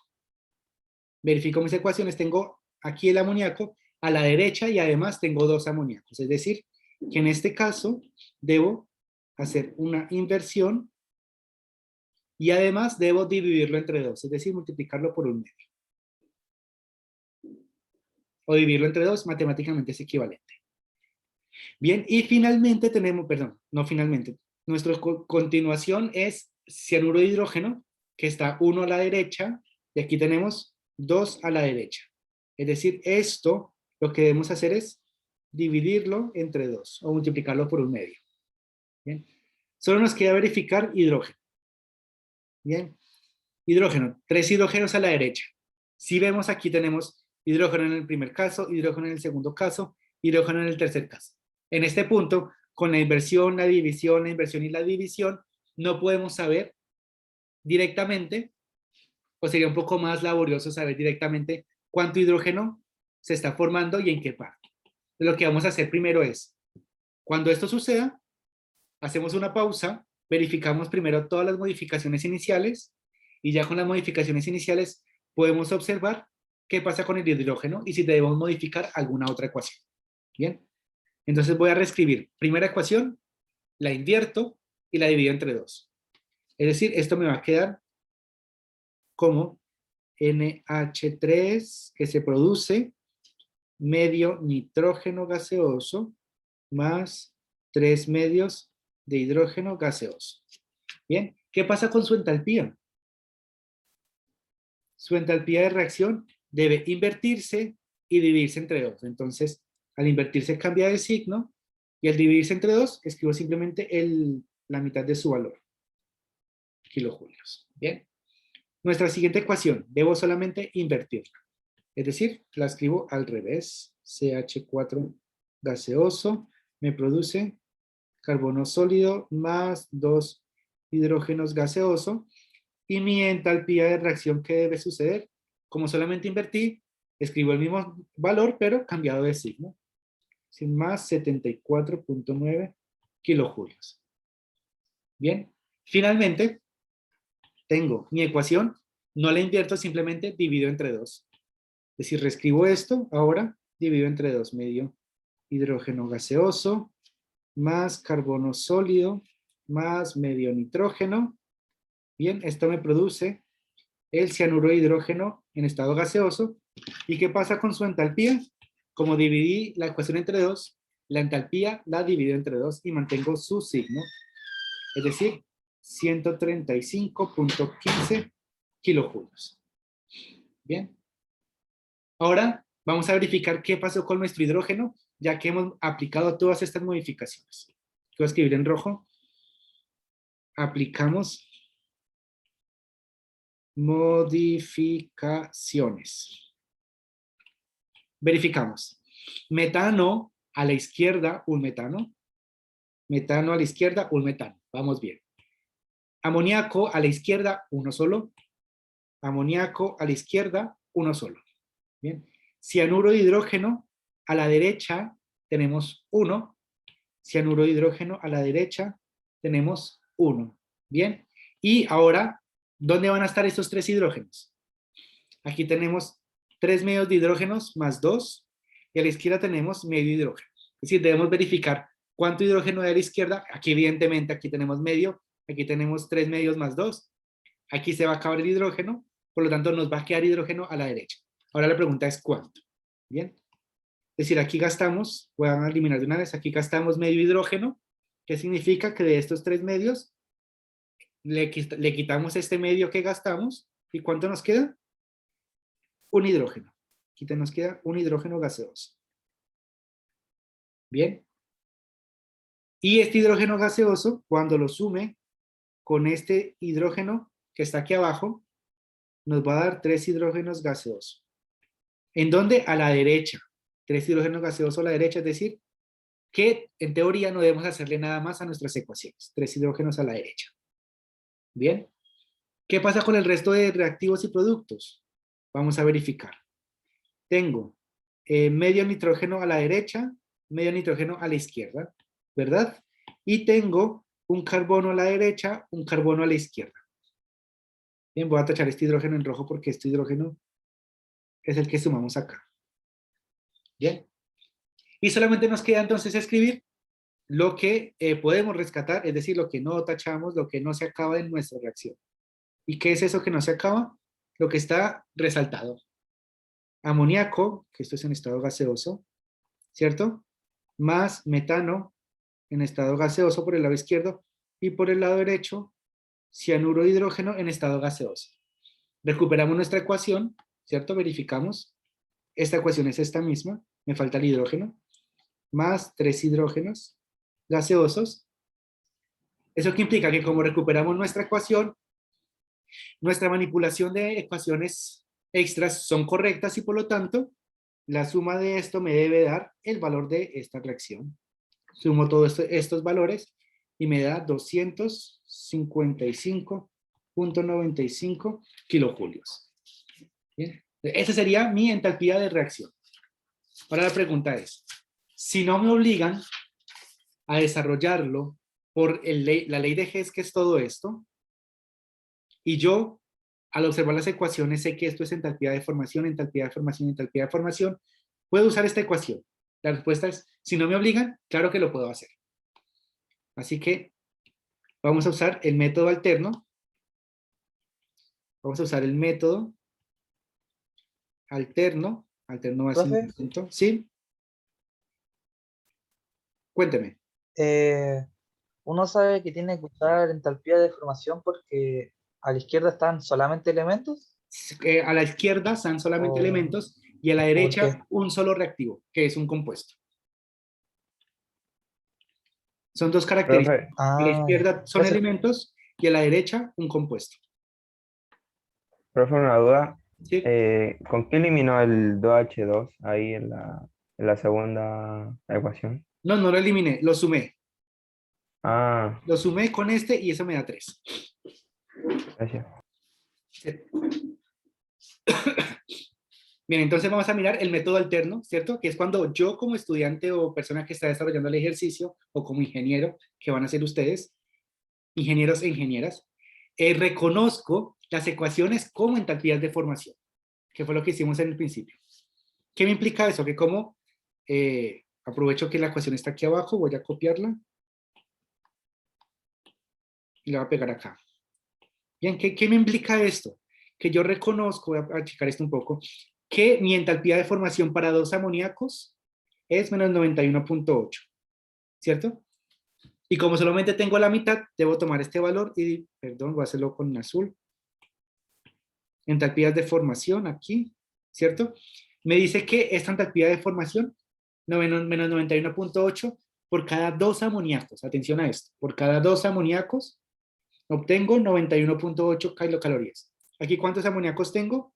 Verifico mis ecuaciones, tengo aquí el amoníaco, a la derecha y además tengo dos amoníacos. Es decir, que en este caso debo hacer una inversión y además debo dividirlo entre dos, es decir, multiplicarlo por un medio. O dividirlo entre dos, matemáticamente es equivalente. Bien, y finalmente tenemos, perdón, no finalmente, nuestra continuación es cianuro de hidrógeno, que está 1 a la derecha, y aquí tenemos 2 a la derecha. Es decir, esto lo que debemos hacer es dividirlo entre 2 o multiplicarlo por un medio. Bien. Solo nos queda verificar hidrógeno. Bien. Hidrógeno, 3 hidrógenos a la derecha. Si vemos aquí tenemos hidrógeno en el primer caso, hidrógeno en el segundo caso, hidrógeno en el tercer caso. En este punto, con la inversión, la división, la inversión y la división, no podemos saber directamente, o sería un poco más laborioso saber directamente cuánto hidrógeno se está formando y en qué parte. Lo que vamos a hacer primero es, cuando esto suceda, hacemos una pausa, verificamos primero todas las modificaciones iniciales y ya con las modificaciones iniciales podemos observar qué pasa con el hidrógeno y si debemos modificar alguna otra ecuación. Bien, entonces voy a reescribir primera ecuación, la invierto y la divido entre 2. Es decir, esto me va a quedar como NH3 que se produce medio nitrógeno gaseoso más 3 medios de hidrógeno gaseoso. Bien, ¿qué pasa con su entalpía? Su entalpía de reacción debe invertirse y dividirse entre 2. Entonces, al invertirse cambia de signo y al dividirse entre 2, escribo simplemente la mitad de su valor, kilojulios. Bien. Nuestra siguiente ecuación, debo solamente invertirla. Es decir, la escribo al revés. CH4 gaseoso me produce carbono sólido más 2 hidrógenos gaseoso. Y mi entalpía de reacción, ¿qué debe suceder? Como solamente invertí, escribo el mismo valor, pero cambiado de signo. Sin más 74.9 kilojulios. Bien, finalmente, tengo mi ecuación, no la invierto, simplemente divido entre 2. Es decir, reescribo esto, ahora divido entre 2, medio hidrógeno gaseoso, más carbono sólido, más medio nitrógeno. Bien, esto me produce el cianuro de hidrógeno en estado gaseoso. ¿Y qué pasa con su entalpía? Como dividí la ecuación entre 2, la entalpía la divido entre 2 y mantengo su signo, es decir, 135.15 kilojulios. Bien. Ahora vamos a verificar qué pasó con nuestro hidrógeno, ya que hemos aplicado todas estas modificaciones. Voy a escribir en rojo. Aplicamos modificaciones. Verificamos. Metano a la izquierda, un metano. Metano a la izquierda, un metano. Vamos bien. Amoníaco a la izquierda, uno solo. Amoníaco a la izquierda, uno solo. Bien. Cianuro de hidrógeno a la derecha tenemos 1. Cianuro de hidrógeno a la derecha tenemos 1. Bien. Y ahora, ¿dónde van a estar estos 3 hidrógenos? Aquí tenemos 3 medios de hidrógenos más 2. Y a la izquierda tenemos medio hidrógeno. Es decir, debemos verificar cuánto hidrógeno hay a la izquierda. Aquí evidentemente, aquí tenemos medio. Aquí tenemos 3 medios más 2. Aquí se va a acabar el hidrógeno. Por lo tanto, nos va a quedar hidrógeno a la derecha. Ahora la pregunta es ¿cuánto? Bien. Es decir, aquí gastamos, voy a eliminar de una vez, aquí gastamos medio hidrógeno, que significa que de estos 3 medios le quitamos este medio que gastamos, ¿y cuánto nos queda? Un hidrógeno. Aquí nos queda un hidrógeno gaseoso. Bien. Y este hidrógeno gaseoso, cuando lo sume con este hidrógeno que está aquí abajo, nos va a dar 3 hidrógenos gaseosos. ¿En dónde? A la derecha. 3 hidrógenos gaseosos a la derecha, es decir, que en teoría no debemos hacerle nada más a nuestras ecuaciones. 3 hidrógenos a la derecha. Bien. ¿Qué pasa con el resto de reactivos y productos? Vamos a verificar. Tengo medio nitrógeno a la derecha, medio nitrógeno a la izquierda, ¿verdad? Y tengo un carbono a la derecha, un carbono a la izquierda. Bien, voy a tachar este hidrógeno en rojo porque este hidrógeno es el que sumamos acá. Bien. Y solamente nos queda entonces escribir lo que podemos rescatar, es decir, lo que no tachamos, lo que no se acaba en nuestra reacción. ¿Y qué es eso que no se acaba? Lo que está resaltado. Amoníaco, que esto es en estado gaseoso, ¿cierto? Más metano en estado gaseoso por el lado izquierdo y por el lado derecho, cianuro de hidrógeno en estado gaseoso. Recuperamos nuestra ecuación, ¿cierto? Verificamos. Esta ecuación es esta misma, me falta el hidrógeno, más 3 hidrógenos gaseosos. ¿Eso qué implica? Que como recuperamos nuestra ecuación, nuestra manipulación de ecuaciones extras son correctas y por lo tanto, la suma de esto me debe dar el valor de esta reacción. Sumo todos estos valores y me da 255.95 kilojulios. Bien. Esa sería mi entalpía de reacción. Ahora la pregunta es, si no me obligan a desarrollarlo por la ley de Hess, que es todo esto, y yo, al observar las ecuaciones, sé que esto es entalpía de formación, entalpía de formación, entalpía de formación, puedo usar esta ecuación. La respuesta es, si no me obligan, claro que lo puedo hacer. Así que vamos a usar el método alterno. Vamos a usar el método alterno. Alterno va a ser un punto. ¿Sí? Cuénteme. uno sabe que tiene que usar entalpía de deformación porque a la izquierda están solamente elementos A la izquierda están solamente o elementos y a la porque, derecha un solo reactivo, que es un compuesto. Son dos características. Profe, A la ah, izquierda son entonces, elementos y a la derecha un compuesto. profe, una duda. ¿Sí? ¿Con qué eliminó el 2H2 ahí en la segunda ecuación? No, no lo eliminé, lo sumé. Ah, Lo sumé con este y eso me da 3. gracias. Bien, entonces vamos a mirar el método alterno, ¿cierto? Que es cuando yo como estudiante o persona que está desarrollando el ejercicio o como ingeniero, que van a ser ustedes, ingenieros e ingenieras, reconozco las ecuaciones como entalpías de formación, que fue lo que hicimos en el principio. ¿Qué me implica eso? Que como, aprovecho que la ecuación está aquí abajo, voy a copiarla y la voy a pegar acá. Bien, ¿qué me implica esto? Que yo reconozco, voy a achicar esto un poco, que mi entalpía de formación para dos amoníacos es menos 91.8, ¿cierto? Y como solamente tengo la mitad, debo tomar este valor y, perdón, voy a hacerlo con azul, entalpías de formación aquí, ¿cierto? Me dice que esta entalpía de formación, menos 91.8 por cada dos amoníacos, atención a esto, por cada dos amoníacos obtengo 91.8 kilocalorías. Aquí, ¿cuántos amoníacos tengo?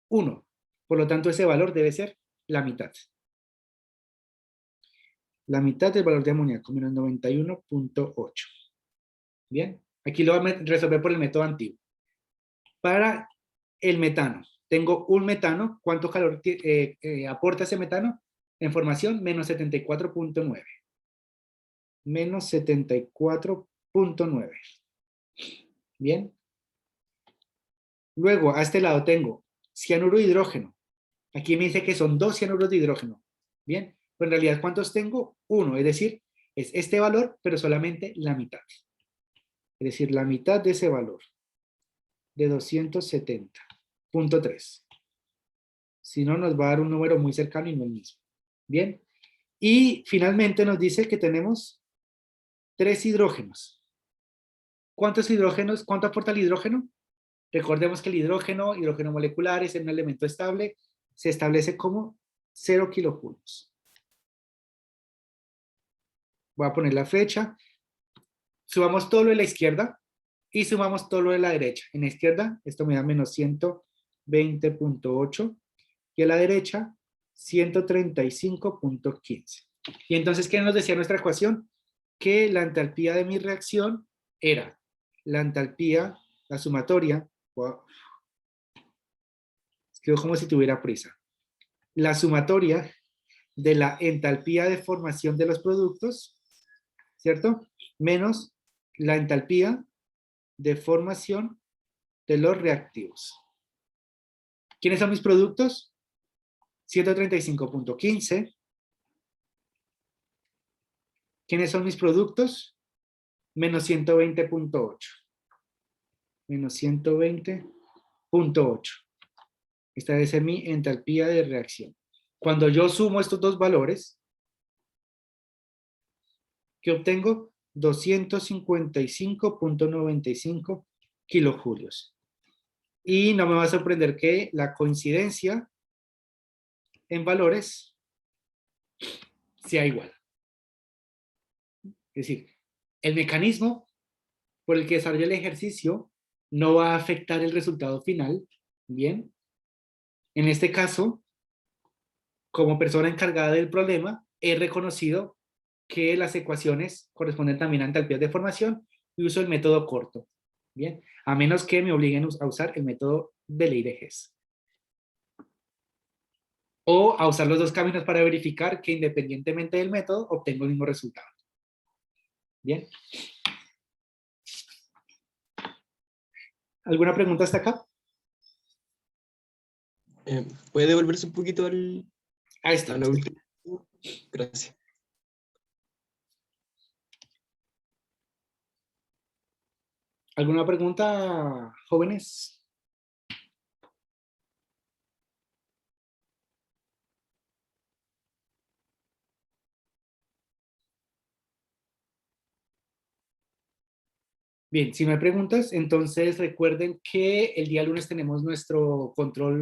1. Por lo tanto, ese valor debe ser la mitad. La mitad del valor de amoníaco, menos 91.8. Bien, aquí lo voy a resolver por el método antiguo. Para el metano, tengo un metano, ¿cuánto calor aporta ese metano? En formación, menos 74.9. Menos 74.9. Bien. Luego, a este lado tengo cianuro de hidrógeno. Aquí me dice que son 2 cianuros de hidrógeno. Bien, pero en realidad, ¿cuántos tengo? 1, es decir, es este valor, pero solamente la mitad. Es decir, la mitad de ese valor, de 270.3. Si no, nos va a dar un número muy cercano y no el mismo. Bien, y finalmente nos dice que tenemos 3 hidrógenos. ¿Cuántos hidrógenos? ¿Cuánto aporta el hidrógeno? Recordemos que el hidrógeno molecular, es un elemento estable, se establece como 0 kilojulios. Voy a poner la flecha. Sumamos todo lo de la izquierda y sumamos todo lo de la derecha. En la izquierda, esto me da menos 120.8 y a la derecha, 135.15. Y entonces, ¿qué nos decía nuestra ecuación? Que la entalpía de mi reacción era la entalpía, la sumatoria, wow, escribo como si tuviera prisa, la sumatoria de la entalpía de formación de los productos, ¿cierto? Menos la entalpía de formación de los reactivos. ¿Quiénes son mis productos? 135.15. ¿Quiénes son mis productos? Menos 120.8. Menos 120.8. Esta debe ser mi entalpía de reacción. Cuando yo sumo estos dos valores, ¿qué obtengo? 255.95 kilojulios. Y no me va a sorprender que la coincidencia en valores sea igual. Es decir, el mecanismo por el que desarrolla el ejercicio no va a afectar el resultado final. Bien, en este caso, como persona encargada del problema, he reconocido que las ecuaciones corresponden también a entalpías de formación y uso el método corto. Bien, a menos que me obliguen a usar el método de ley de Hess. O a usar los dos caminos para verificar que independientemente del método obtengo el mismo resultado. Bien. ¿Alguna pregunta hasta acá? ¿Puede devolverse un poquito Ahí está. a la última? Gracias. ¿Alguna pregunta, jóvenes? Bien, si no hay preguntas, entonces recuerden que el día lunes tenemos nuestro control